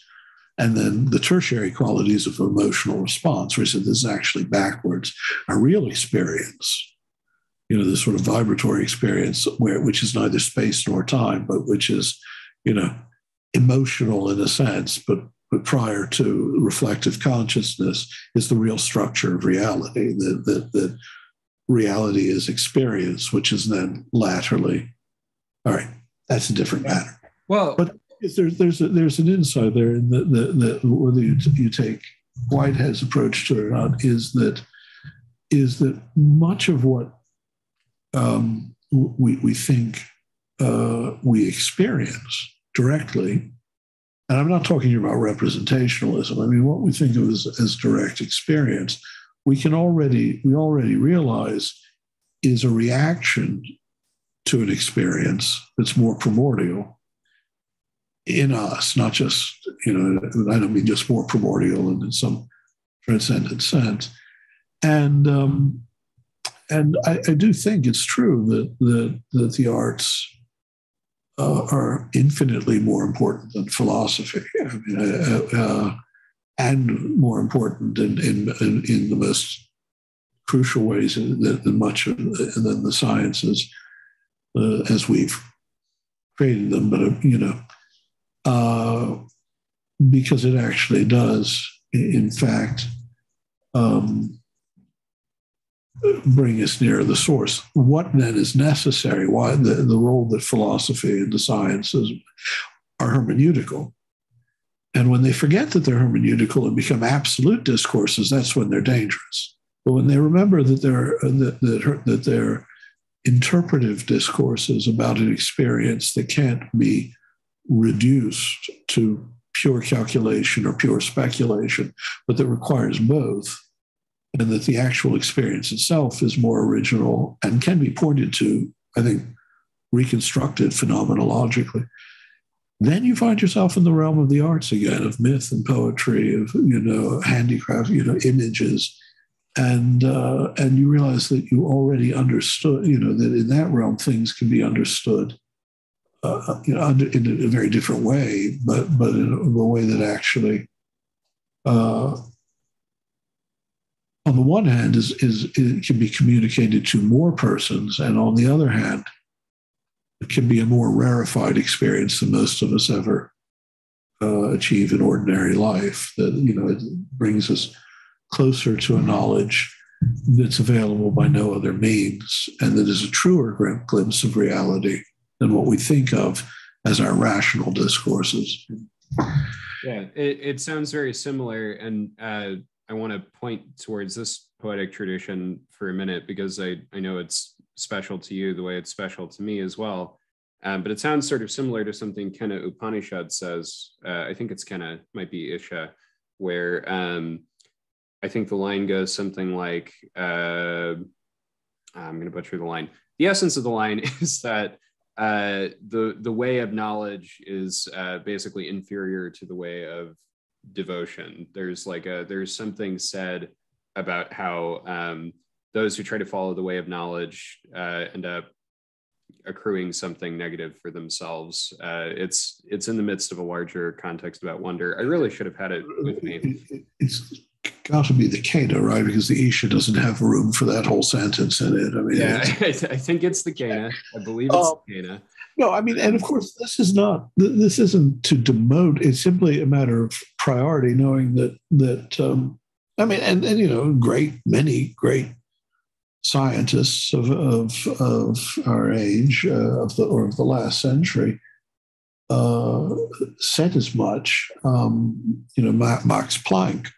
and then the tertiary qualities of emotional response, where he said this is actually backwards. Our real experience, this sort of vibratory experience, which is neither space nor time, but which is, emotional in a sense, but prior to reflective consciousness, is the real structure of reality. That reality is experience, which is then laterally. All right, that's a different matter. Well, but there's an insight there in that whether you take Whitehead's approach to it or not, is that much of what we think we experience directly, and I'm not talking about representationalism. I mean, what we think of as direct experience, we already realize is a reaction to an experience that's more primordial in us, not just, I don't mean just more primordial in some transcendent sense. And I do think it's true that the arts are infinitely more important than philosophy. I mean, and more important in the most crucial ways than much than the sciences as we've created them. But because it actually does, in fact, bring us near the source. What then is necessary? Why the role that philosophy and the sciences are hermeneutical? And when they forget that they're hermeneutical and become absolute discourses, that's when they're dangerous. But when they remember that they're interpretive discourses about an experience that can't be reduced to pure calculation or pure speculation, but that requires both, and that the actual experience itself is more original and can be pointed to, I think, reconstructed phenomenologically, then you find yourself in the realm of the arts again, of myth and poetry, of handicraft, images, and you realize that you already understood, that in that realm things can be understood, in a very different way, but in a way that actually, on the one hand, it can be communicated to more persons, and on the other hand, it can be a more rarefied experience than most of us ever achieve in ordinary life. That it brings us closer to a knowledge that's available by no other means, and that is a truer glimpse of reality than what we think of as our rational discourses. Yeah, it sounds very similar, and I want to point towards this poetic tradition for a minute, because I know it's special to you the way it's special to me as well. But it sounds sort of similar to something kind of Upanishad says. I think it's kind of, might be Isha, where I think the line goes something like, I'm going to butcher the line. The essence of the line is that the way of knowledge is basically inferior to the way of devotion. There's something said about how those who try to follow the way of knowledge end up accruing something negative for themselves. It's in the midst of a larger context about wonder. I really should have had it with me. It's got to be the Cana, right? Because the Isha doesn't have room for that whole sentence in it. I mean, yeah, I think it's the Cana. I believe it's the Cana. No, I mean, and of course, this isn't to demote. It's simply a matter of priority, knowing that I mean, and you know, many great scientists of our age, of the last century, said as much. You know, Max Planck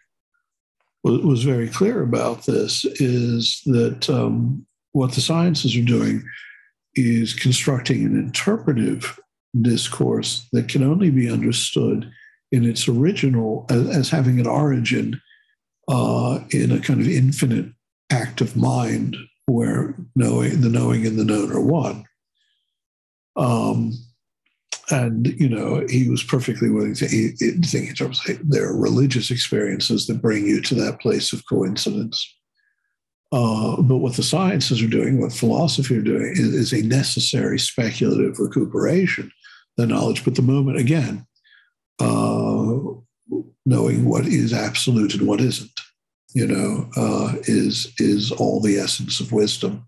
was very clear about this, is that what the sciences are doing is constructing an interpretive discourse that can only be understood in its original, as having an origin in a kind of infinite act of mind where the knowing and the known are one. And, you know, he was perfectly willing to think in terms of there are religious experiences that bring you to that place of coincidence. But what the sciences are doing, what philosophy are doing, is a necessary speculative recuperation, the knowledge. But the moment, again, knowing what is absolute and what isn't, you know, is all the essence of wisdom.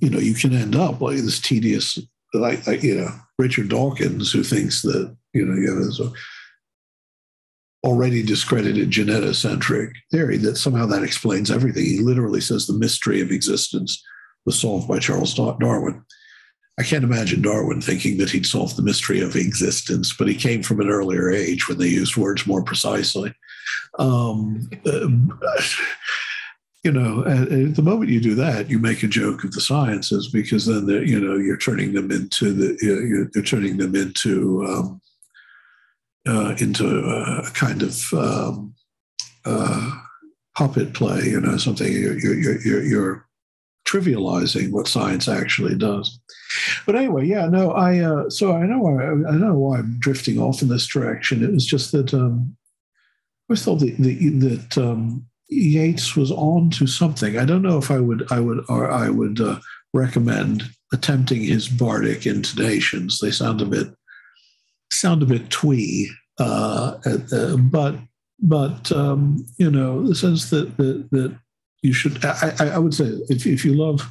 You know, you can end up like this tedious, like you know, Richard Dawkins, who thinks that, you know, you have this already discredited genetocentric theory that somehow that explains everything. He literally says the mystery of existence was solved by Charles Darwin. I can't imagine Darwin thinking that he'd solved the mystery of existence, but he came from an earlier age when they used words more precisely. You know, at the moment you do that, you make a joke of the sciences, because then you know, you're turning them into you're turning them into a kind of puppet play. You know, something you're trivializing what science actually does. But anyway, yeah, no, so I know why I'm drifting off in this direction. It was just that I always thought that Yeats was on to something. I don't know if I would recommend attempting his bardic intonations. They sound a bit twee, but you know, the sense that you should. I would say if you love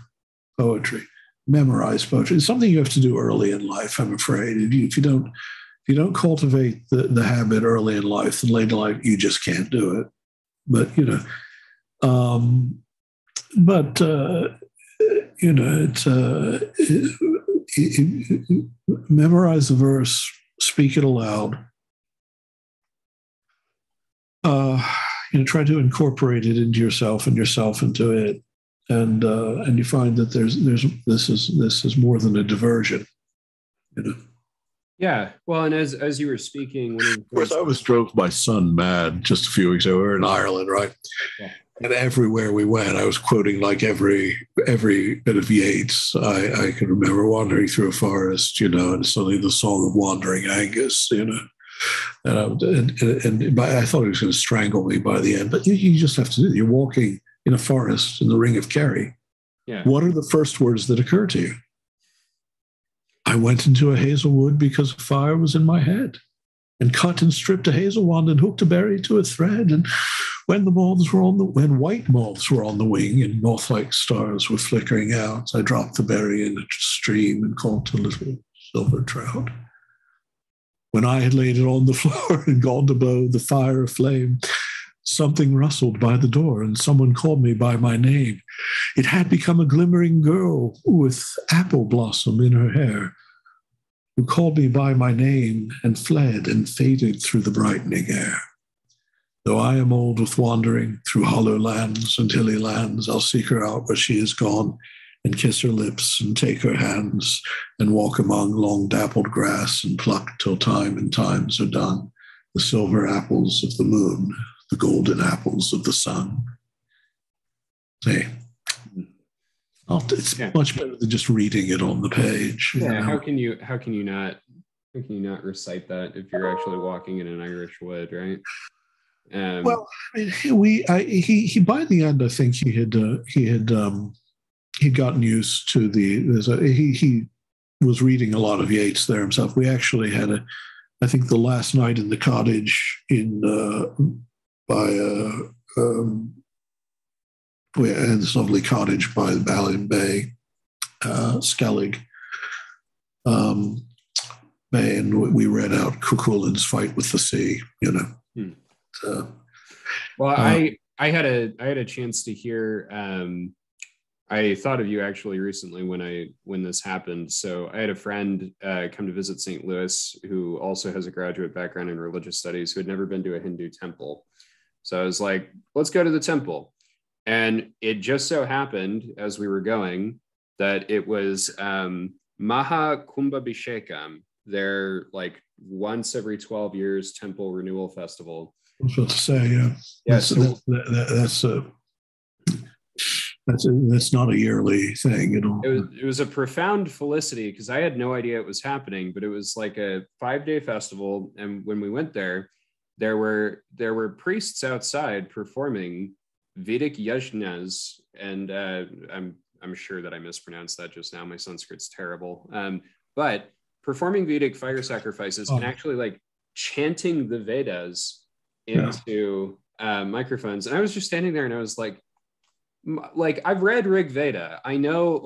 poetry, memorize poetry. It's something you have to do early in life, I'm afraid. If you don't cultivate the habit early in life, then later in life you just can't do it. But you know, you know, memorize the verse, speak it aloud. You know, try to incorporate it into yourself and yourself into it, and you find that this is more than a diversion. You know. Yeah, well, and as you were speaking, of course, I was drove my son mad just a few weeks ago. We were in Ireland, right? Yeah. And everywhere we went, I was quoting like every bit of Yeats I could remember. Wandering through a forest, you know, and suddenly the song of Wandering Angus, you know. And I thought he was going to strangle me by the end. But you just have to do it. You're walking in a forest in the Ring of Kerry. Yeah. What are the first words that occur to you? I went into a hazel wood because a fire was in my head, and cut and stripped a hazel wand and hooked a berry to a thread. And when white moths were on the wing and north-like stars were flickering out, I dropped the berry in a stream and caught a little silver trout. When I had laid it on the floor and gone to blow the fire aflame, something rustled by the door and someone called me by my name. It had become a glimmering girl with apple blossom in her hair, who called me by my name and fled and faded through the brightening air. Though I am old with wandering through hollow lands and hilly lands, I'll seek her out where she is gone and kiss her lips and take her hands and walk among long dappled grass and pluck till time and times are done the silver apples of the moon, the golden apples of the sun. Say. It's much better than just reading it on the page. Yeah, how can you not recite that if you're actually walking in an Irish wood, right? Well, I mean, he by the end, I think he'd gotten used to he was reading a lot of Yeats there himself. We actually had I think the last night in the cottage we had this lovely cottage by the Ballion Bay, Skellig Bay, and we read out Cuchulain's Fight with the Sea, Well, I had a chance to hear. I thought of you actually recently when this happened. So I had a friend come to visit St. Louis who also has a graduate background in religious studies who had never been to a Hindu temple. So I was like, let's go to the temple. And it just so happened as we were going that it was Maha Kumbhabhishekam, their like once every 12 years temple renewal festival. I was about to say, yeah. That's not a yearly thing at all. It was a profound felicity because I had no idea it was happening, but it was like a 5-day festival. And when we went there were priests outside performing Vedic yajnas, and I'm sure that I mispronounced that just now. My Sanskrit's terrible, but performing Vedic fire sacrifices and actually like chanting the Vedas into microphones. And I was just standing there, and I was like I've read Rig Veda. I know,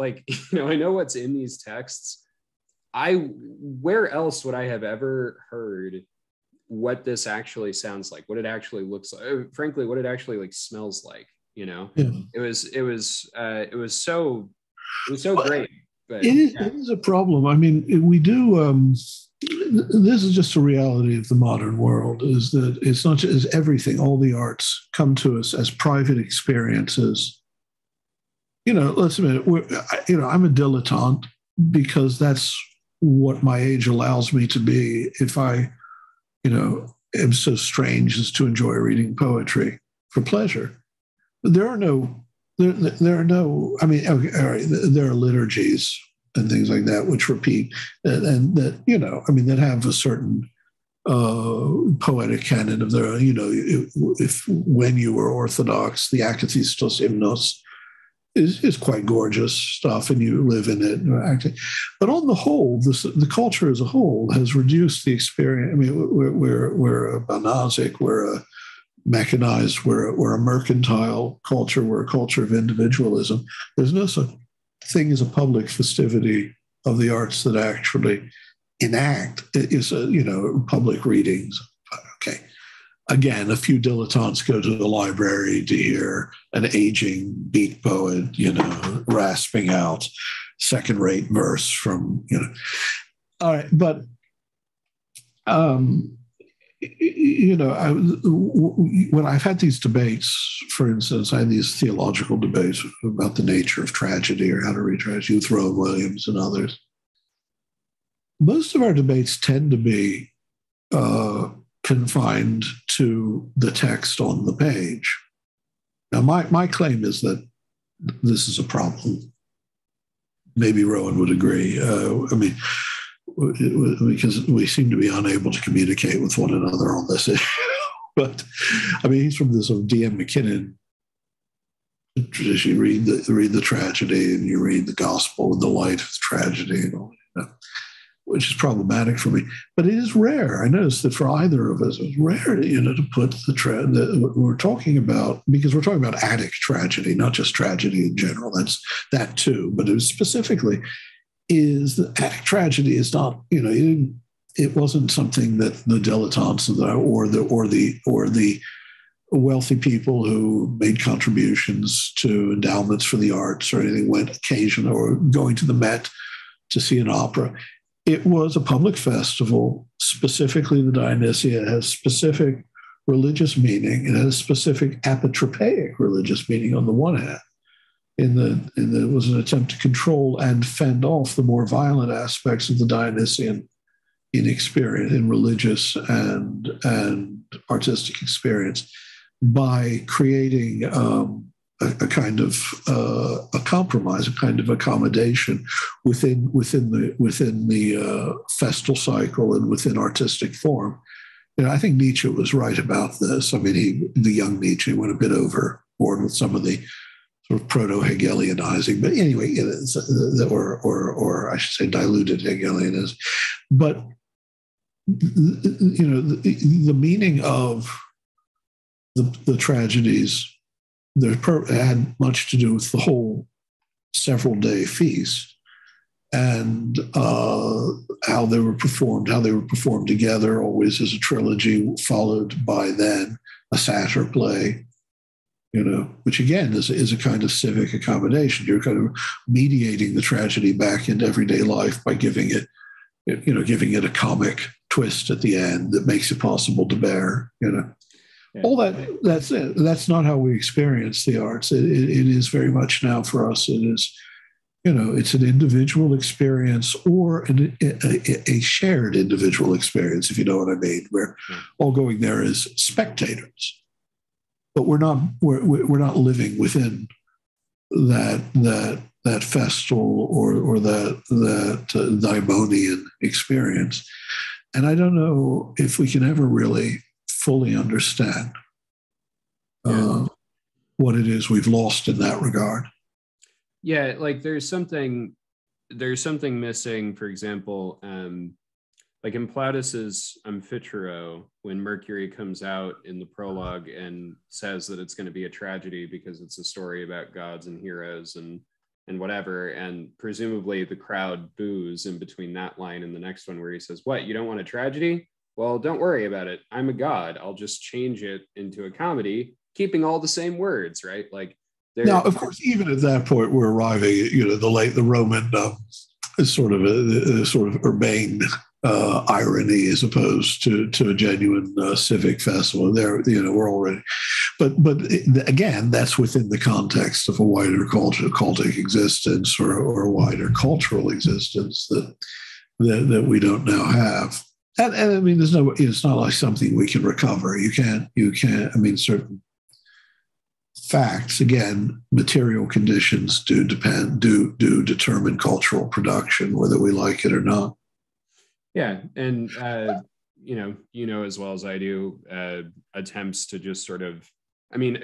I know what's in these texts. Where else would I have ever heard what this actually sounds like, what it actually looks like, frankly, what it actually like smells like, It was so great. But it is a problem. I mean, we do this is just a reality of the modern world, is that it's not just everything, all the arts come to us as private experiences. Let's admit it, I'm a dilettante because that's what my age allows me to be. If I am so strange as to enjoy reading poetry for pleasure. There are no, I mean, okay, all right, there are liturgies and things like that which repeat and that, that have a certain poetic canon of their, if when you were Orthodox, the Akathystos Hymnos is quite gorgeous stuff, and you live in it. But on the whole, the culture as a whole has reduced the experience. I mean, we're a banasic, we're a mechanized, we're a mercantile culture, we're a culture of individualism. There's no such thing as a public festivity of the arts that actually enact. It is public readings. Okay. Again, a few dilettantes go to the library to hear an aging beat poet, rasping out second-rate verse from, All right, but, when I've had these debates, for instance, I had these theological debates about the nature of tragedy or how to read tragedy with Rowan Williams and others. Most of our debates tend to be confined to the text on the page. Now, my claim is that this is a problem. Maybe Rowan would agree. Because we seem to be unable to communicate with one another on this issue. But, he's from this D.M. McKinnon tradition. You read the tragedy and you read the gospel in the light of tragedy and all that. Which is problematic for me. But it is rare. I noticed that for either of us, it's rare to put that we're talking about, because we're talking about Attic tragedy, not just tragedy in general. That's that too. But it was specifically is that Attic tragedy is not, it wasn't something that the dilettantes or the wealthy people who made contributions to endowments for the arts or anything went occasionally, or going to the Met to see an opera. It was a public festival. Specifically, the Dionysia has specific religious meaning. It has specific apotropaic religious meaning on the one hand. It was an attempt to control and fend off the more violent aspects of the Dionysian in religious and artistic experience by creating a kind of a compromise, a kind of accommodation within the festal cycle and within artistic form. I think Nietzsche was right about this. I mean, the young Nietzsche went a bit overboard with some of the sort of proto-Hegelianizing, but anyway, or I should say diluted Hegelianism. But the meaning of the tragedies had much to do with the whole several-day feast and how they were performed together, always as a trilogy, followed by then a satyr play, which again is a kind of civic accommodation. You're kind of mediating the tragedy back into everyday life by giving it a comic twist at the end that makes it possible to bear, Yeah. All that's it. That's not how we experience the arts. It is very much now for us. It is, it's an individual experience or a shared individual experience, if you know what I mean. We're all going there as spectators, but we're not living within that festal or that daimonian experience. And I don't know if we can ever really fully understand what it is we've lost in that regard. Yeah, like there's something missing, for example, like in Plautus's Amphitero, when Mercury comes out in the prologue and says that it's going to be a tragedy because it's a story about gods and heroes and whatever, and presumably the crowd boos in between that line and the next one where he says, "What, you don't want a tragedy? Well, don't worry about it. I'm a god. I'll just change it into a comedy, keeping all the same words," right? Like, now, of course, even at that point, we're arriving at the Roman sort of urbane irony as opposed to a genuine civic festival. There, we're already, but again, that's within the context of a wider cultic existence or a wider cultural existence that we don't now have. And I mean, it's not like something we can recover. You can't, I mean, certain facts, again, material conditions do determine cultural production, whether we like it or not. Yeah. And, as well as I do, attempts to just sort of, I mean,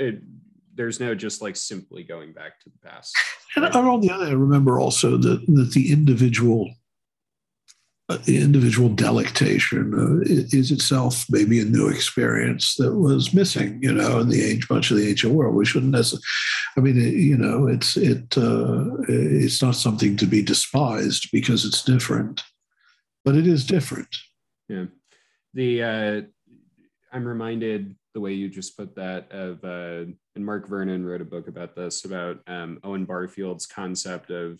there's no just like simply going back to the past. And on the other hand, remember also that the individual delectation is itself maybe a new experience that was missing, in much of the ancient world. We shouldn't necessarily. I mean, it's not something to be despised because it's different, but it is different. Yeah, I'm reminded the way you just put that of, and Mark Vernon wrote a book about this, about Owen Barfield's concept of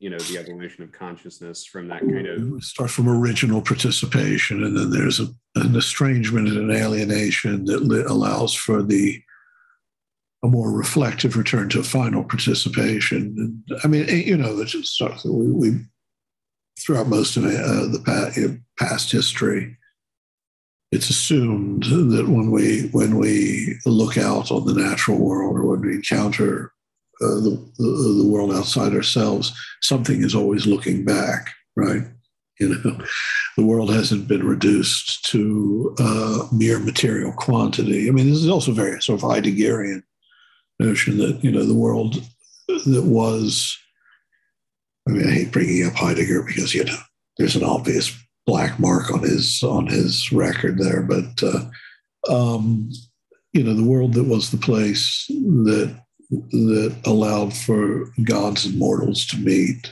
the evolution of consciousness from that kind of... We start from original participation, and then there's an estrangement and an alienation that allows for a more reflective return to a final participation. And I mean, it's just stuff that we throughout most of the past history, it's assumed that when we look out on the natural world or when we encounter the world outside ourselves, something is always looking back, right? The world hasn't been reduced to mere material quantity. I mean, this is also very sort of Heideggerian notion that, the world that was, I mean, I hate bringing up Heidegger because, there's an obvious black mark on his record there, but, the world that was the place that allowed for gods and mortals to meet,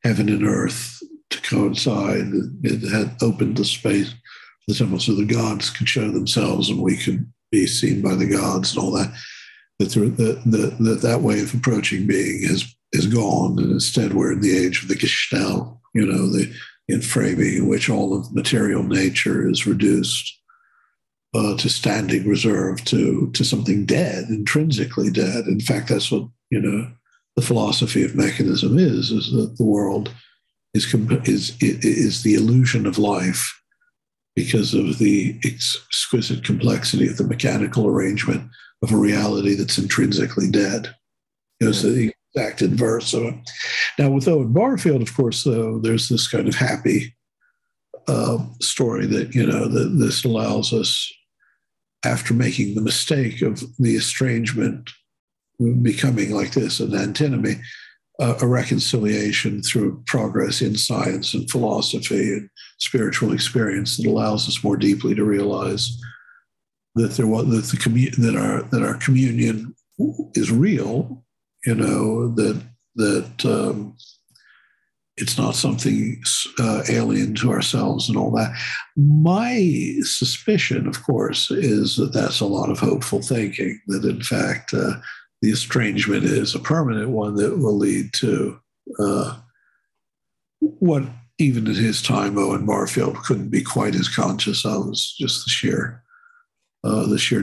heaven and earth to coincide. It had opened the space for the temple so the gods could show themselves and we could be seen by the gods and all that. That way of approaching being is gone, and instead we're in the age of the Gestalt, the inframing in which all of material nature is reduced to standing reserve to something dead, intrinsically dead. In fact, that's what the philosophy of mechanism is that the world is the illusion of life because of the exquisite complexity of the mechanical arrangement of a reality that's intrinsically dead. It's the exact inverse of it. Now, with Owen Barfield, of course, though, there's this kind of happy story that, that this allows us, after making the mistake of the estrangement becoming like this, an antinomy, a reconciliation through progress in science and philosophy and spiritual experience that allows us more deeply to realize that that our communion is real. That it's not something alien to ourselves and all that. My suspicion, of course, is that that's a lot of hopeful thinking, that in fact the estrangement is a permanent one that will lead to what even at his time Owen Barfield couldn't be quite as conscious of, was just the sheer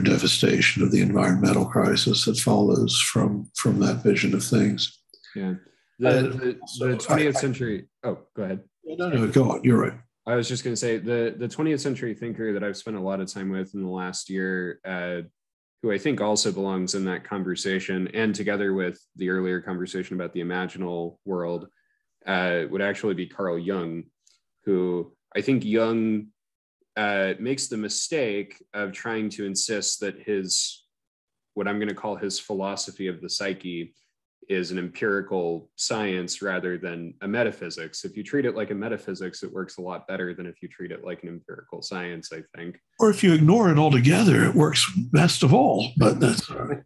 devastation of the environmental crisis that follows from that vision of things. Yeah. The 20th century. Oh, go ahead. No, go on. You're right. I was just going to say the 20th century thinker that I've spent a lot of time with in the last year, who I think also belongs in that conversation, and together with the earlier conversation about the imaginal world, would actually be Carl Jung, who I think Jung makes the mistake of trying to insist that what I'm going to call his philosophy of the psyche is an empirical science rather than a metaphysics. If you treat it like a metaphysics, it works a lot better than if you treat it like an empirical science, I think. Or if you ignore it altogether, it works best of all. But that's all right.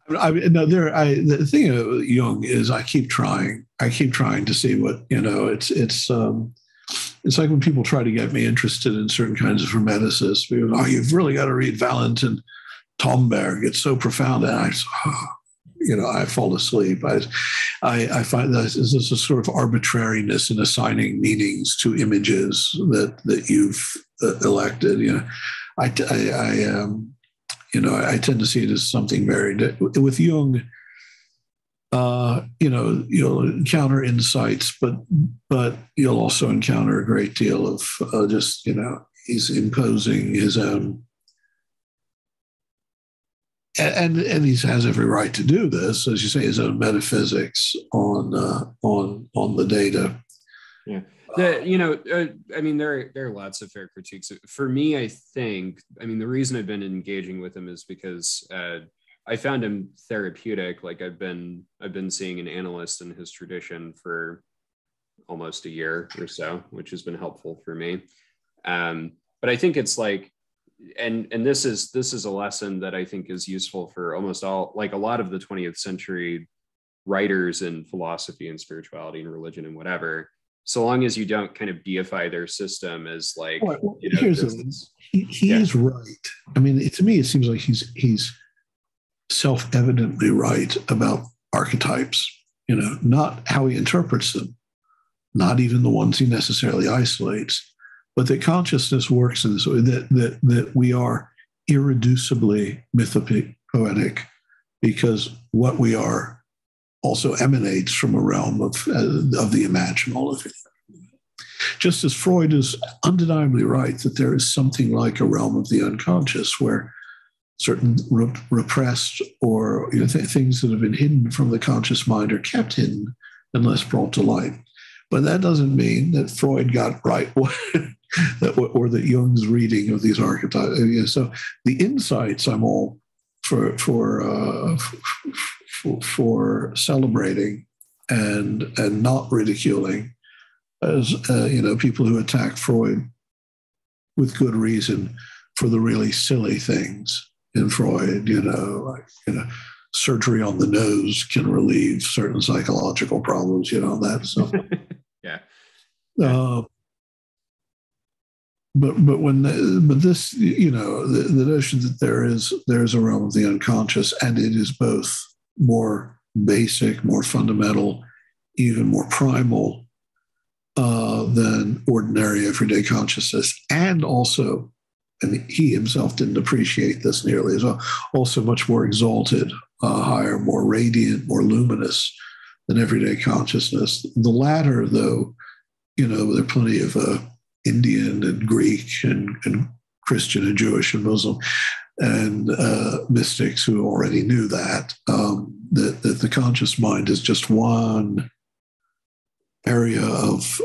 The thing of Jung is I keep trying to see what, it's like when people try to get me interested in certain kinds of hermeticists. You've really got to read Valentin Tomberg. It's so profound. And I fall asleep. I find that there's a sort of arbitrariness in assigning meanings to images that you've elected. I tend to see it as something very with Jung. You'll encounter insights, but you'll also encounter a great deal of he's imposing his own. And he has every right to do this, as you say, his own metaphysics on the data. Yeah, there are lots of fair critiques. For me, I think, the reason I've been engaging with him is because I found him therapeutic. Like I've been seeing an analyst in his tradition for almost a year or so, which has been helpful for me. But I think it's like. And this is a lesson that I think is useful for almost all, like a lot of the 20th century writers in philosophy and spirituality and religion and whatever, so long as you don't kind of deify their system as like, here's he is right. To me, it seems like he's self-evidently right about archetypes, not how he interprets them, not even the ones he necessarily isolates. But that consciousness works in this way, that we are irreducibly mythopoetic, because what we are also emanates from a realm of the imaginal. Just as Freud is undeniably right that there is something like a realm of the unconscious where certain repressed or things that have been hidden from the conscious mind are kept hidden unless brought to light. But that doesn't mean that Freud got right or that Jung's reading of these archetypes. So the insights I'm all for celebrating and not ridiculing, as people who attack Freud with good reason for the really silly things in Freud. Surgery on the nose can relieve certain psychological problems. That stuff. Yeah. But this, the notion that there is a realm of the unconscious, and it is both more basic, more fundamental, even more primal than ordinary everyday consciousness, and also, and he himself didn't appreciate this nearly as well, also much more exalted, higher, more radiant, more luminous than everyday consciousness. The latter, though, there are plenty of Indian and Greek and Christian and Jewish and Muslim and mystics who already knew that, that the conscious mind is just one area of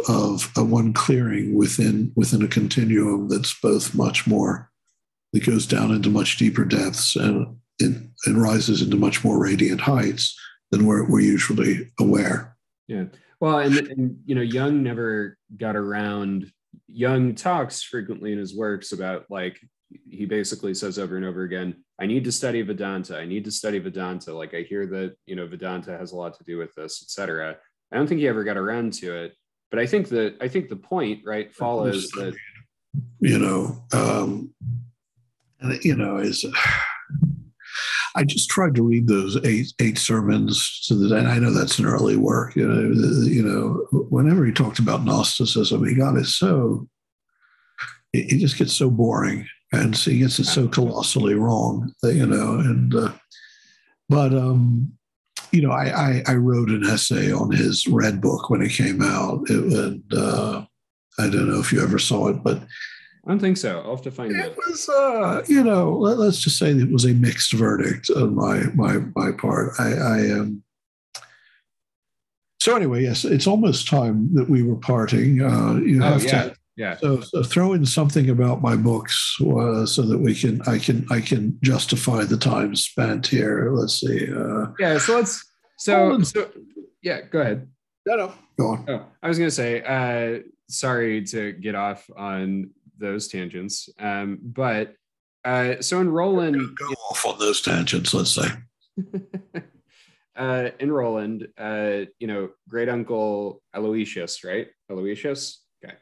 one clearing within a continuum that's both much more, that goes down into much deeper depths and rises into much more radiant heights than we're usually aware. Yeah. Well, and Jung never got around. Jung talks frequently in his works about, like, he basically says over and over again, I need to study Vedanta. I need to study Vedanta. Like, I hear that, Vedanta has a lot to do with this, etc. I don't think he ever got around to it. But I think the point, right, follows that, is I just tried to read those eight sermons to the day. And I know that's an early work. Whenever he talked about Gnosticism, he got it so, it just gets so boring, and so he gets it so colossally wrong. I wrote an essay on his Red Book when it came out. I don't know if you ever saw it, but I don't think so. I'll have to find that. It was, let's just say it was a mixed verdict on my part. So anyway, yes, it's almost time that we were parting. So throw in something about my books so that I can justify the time spent here. Let's see. Go ahead. No, go on. Oh, I was going to say, sorry to get off on those tangents, but so in Roland, go off on those tangents, let's say. In Roland, great uncle Aloysius, right? Aloysius, okay.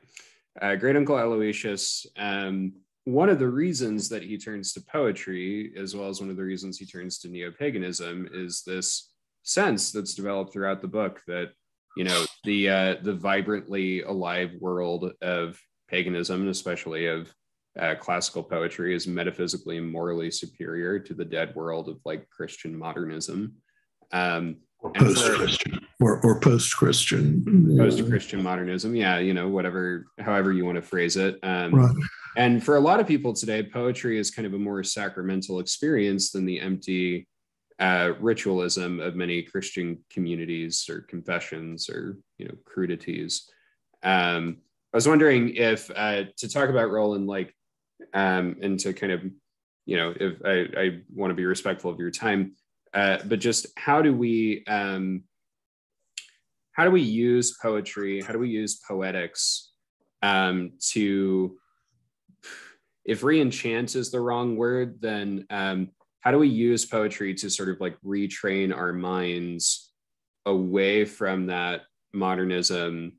Great uncle Aloysius. One of the reasons that he turns to poetry, as well as one of the reasons he turns to neo-paganism, is this sense that's developed throughout the book that the vibrantly alive world of paganism, and especially of classical poetry, is metaphysically and morally superior to the dead world of, like, Christian modernism, or post-Christian, or post-Christian, post-Christian modernism. Yeah, however you want to phrase it. Right. And for a lot of people today, poetry is kind of a more sacramental experience than the empty ritualism of many Christian communities or confessions or crudities. I was wondering if to talk about Roland, like, and to kind of, if I want to be respectful of your time, but just how do we use poetry? How do we use poetics to, if re-enchant is the wrong word, then how do we use poetry to sort of, like, retrain our minds away from that modernism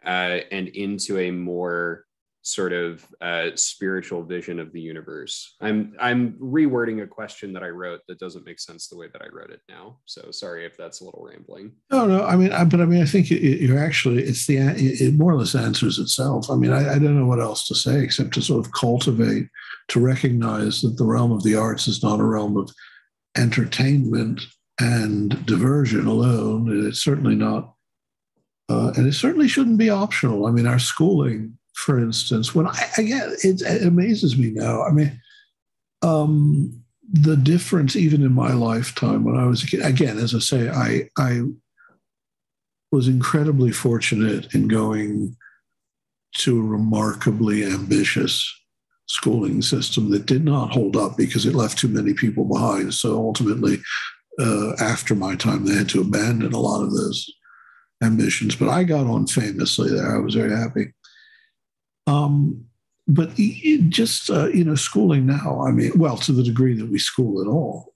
and into a more sort of spiritual vision of the universe? I'm rewording a question that I wrote that doesn't make sense the way that I wrote it now. So sorry if that's a little rambling. No. I think you're actually, it more or less answers itself. I don't know what else to say except to sort of cultivate, to recognize that the realm of the arts is not a realm of entertainment and diversion alone. And it's certainly not. And it certainly shouldn't be optional. Our schooling, for instance, it amazes me now. The difference, even in my lifetime, when I was a kid, again, as I say, I was incredibly fortunate in going to a remarkably ambitious schooling system that did not hold up because it left too many people behind. So ultimately, after my time, they had to abandon a lot of those ambitions, but I got on famously there. I was very happy. But schooling now, to the degree that we school at all,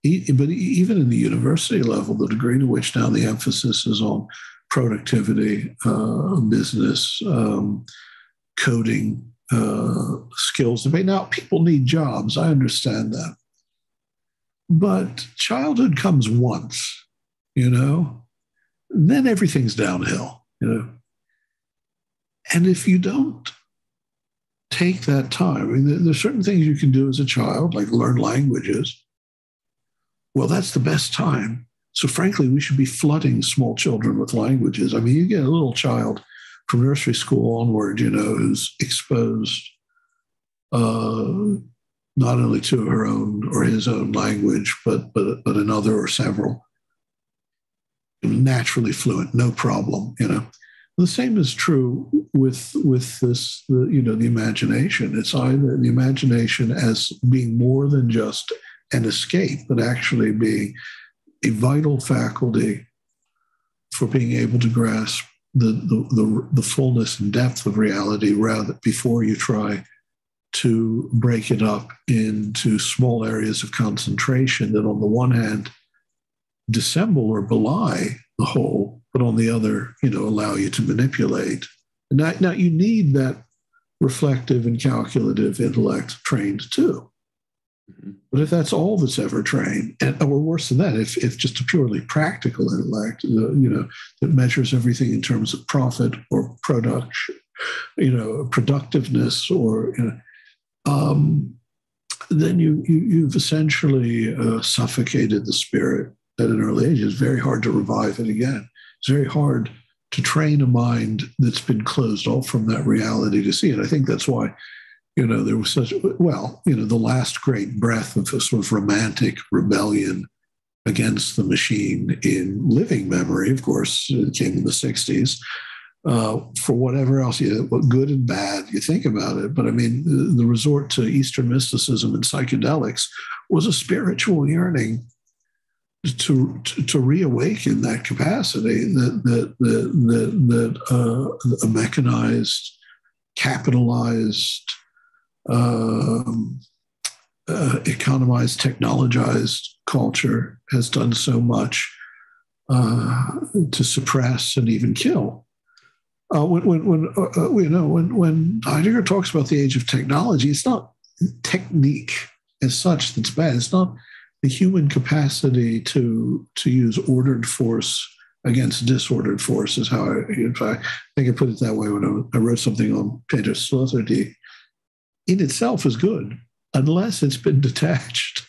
but even in the university level, the degree to which now the emphasis is on productivity, business, coding, skills. Now, people need jobs. I understand that. But childhood comes once, then everything's downhill, And if you don't take that time, there's certain things you can do as a child, like learn languages. Well, that's the best time. So frankly, we should be flooding small children with languages. You get a little child from nursery school onward, who's exposed, not only to her own or his own language, but another or several. Naturally fluent, no problem. The same is true with this, the imagination. It's either the imagination as being more than just an escape, but actually being a vital faculty for being able to grasp the fullness and depth of reality, rather before you try to break it up into small areas of concentration that, on the one hand, dissemble or belie the whole, but on the other, allow you to manipulate. And now you need that reflective and calculative intellect trained too. Mm-hmm. But if that's all that's ever trained, or worse than that, if just a purely practical intellect, that measures everything in terms of profit or production, productiveness, or then you've essentially suffocated the spirit at an early age. It's very hard to revive it again. It's very hard to train a mind that's been closed off from that reality to see it. I think that's why, there was such, the last great breath of a sort of romantic rebellion against the machine in living memory, of course, it came in the 60s. For whatever else, good and bad, you think about it. But I mean, the resort to Eastern mysticism and psychedelics was a spiritual yearning to reawaken that capacity that a mechanized, capitalized, economized, technologized culture has done so much to suppress and even kill. When Heidegger talks about the age of technology, it's not technique as such that's bad. It's not the human capacity to use ordered force against disordered force, is how I think I put it that way when I wrote something on Peter Sloterdijk. In itself is good, unless it's been detached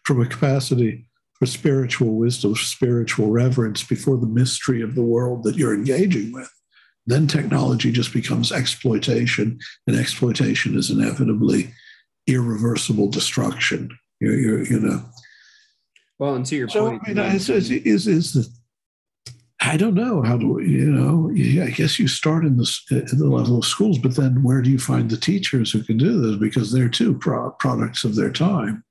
from a capacity for spiritual wisdom, spiritual reverence before the mystery of the world that you're engaging with. Then technology just becomes exploitation, and exploitation is inevitably irreversible destruction. Well, and to your point, I mean, I don't know how to, I guess you start in the level of schools, but then where do you find the teachers who can do this? Because they're too products of their time.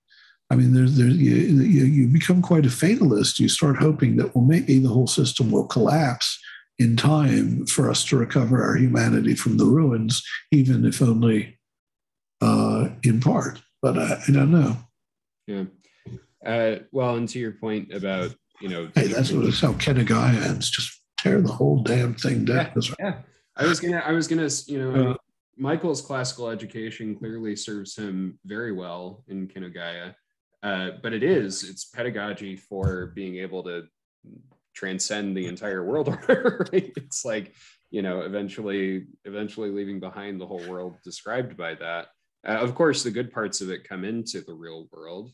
I mean, you become quite a fatalist. You start hoping that, well, maybe the whole system will collapse in time for us to recover our humanity from the ruins, even if only in part. But I don't know. Yeah. Well, and to your point about, hey, that's how Kenegayans just tear the whole damn thing down. Yeah. I was gonna, Michael's classical education clearly serves him very well in Kenegaya, but it's pedagogy for being able to transcend the entire world order, right? It's like, eventually leaving behind the whole world described by that. Of course, the good parts of it come into the real world,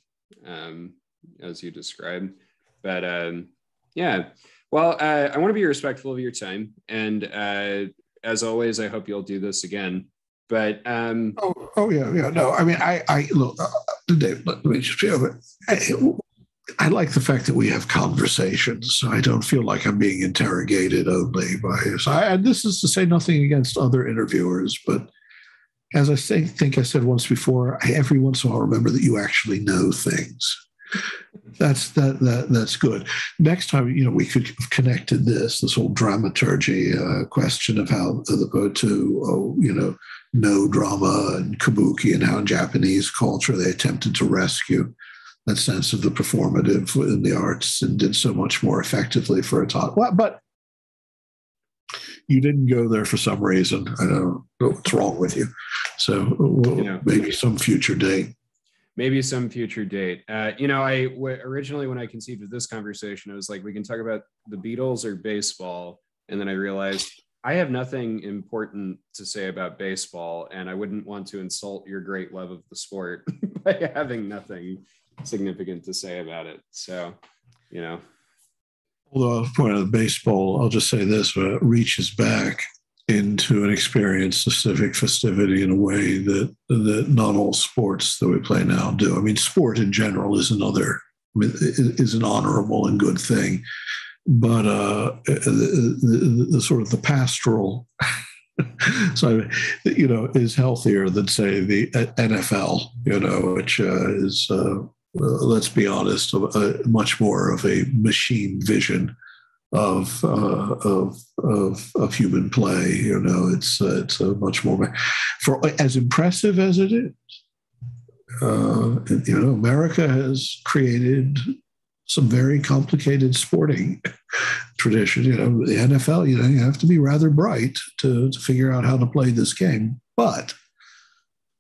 as you described. But yeah, well, I want to be respectful of your time, and as always, I hope you'll do this again. But yeah. No, I mean, I look, Dave, let me just I like the fact that we have conversations. I don't feel like I'm being interrogated only by and this is to say nothing against other interviewers, but as I think I said once before, every once in a while remember that you actually know things. That's good. Next time, we could have connected this whole dramaturgy question of how the poet to know drama and kabuki, and how in Japanese culture they attempted to rescue that sense of the performative in the arts and did so much more effectively for a time. Well, but you didn't go there for some reason. I don't know what's wrong with you. So maybe some future date. Maybe some future date. Originally when I conceived of this conversation, I was like, we can talk about the Beatles or baseball. And then I realized I have nothing important to say about baseball, and I wouldn't want to insult your great love of the sport by having nothing significant to say about it. So, Although I'll point out baseball, I'll just say this: reaches back into and experience the civic festivity in a way that not all sports that we play now do. I mean, sport in general is is an honorable and good thing, but the sort of the pastoral so is healthier than, say, the NFL, which is let's be honest, much more of a machine vision of human play. It's a much more, for as impressive as it is. America has created some very complicated sporting tradition. The NFL, you have to be rather bright to figure out how to play this game. But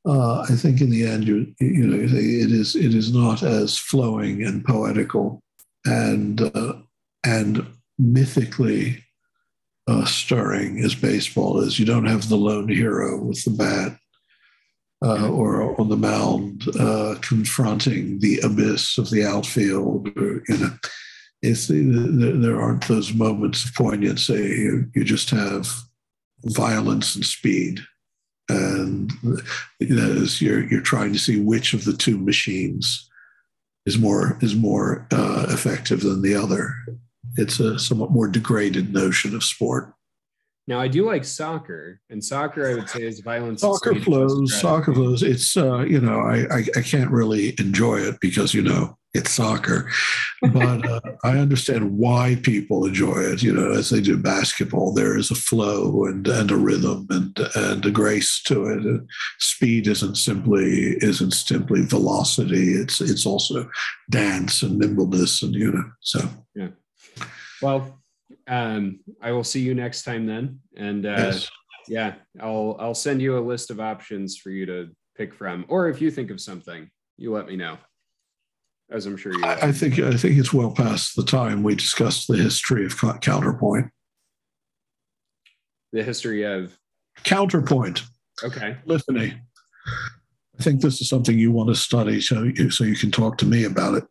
I think in the end, it is not as flowing and poetical and mythically stirring as baseball is. You don't have the lone hero with the bat or on the mound confronting the abyss of the outfield. There aren't those moments of poignancy. You just have violence and speed, and you're trying to see which of the two machines is more effective than the other. It's a somewhat more degraded notion of sport. Now, I do like soccer, and soccer, I would say, is violence. Soccer flows. It's, I can't really enjoy it because, it's soccer, but I understand why people enjoy it. As they do basketball, there is a flow and a rhythm and a grace to it. And speed isn't simply velocity. It's also dance and nimbleness and, so. Yeah. Well, I will see you next time then. And yes. Yeah, I'll send you a list of options for you to pick from. Or if you think of something, you let me know. As I'm sure you will. I think it's well past the time we discussed the history of counterpoint. The history of counterpoint. Okay. Polyphony. I think this is something you want to study, so you can talk to me about it.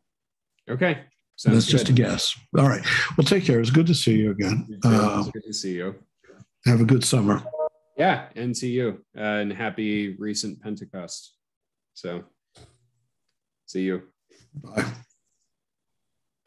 Okay. That's good. Just a guess. All right. Well, take care. It's good to see you again. It's good to see you. Have a good summer. Yeah, and see you. And happy recent Pentecost. So, see you. Bye.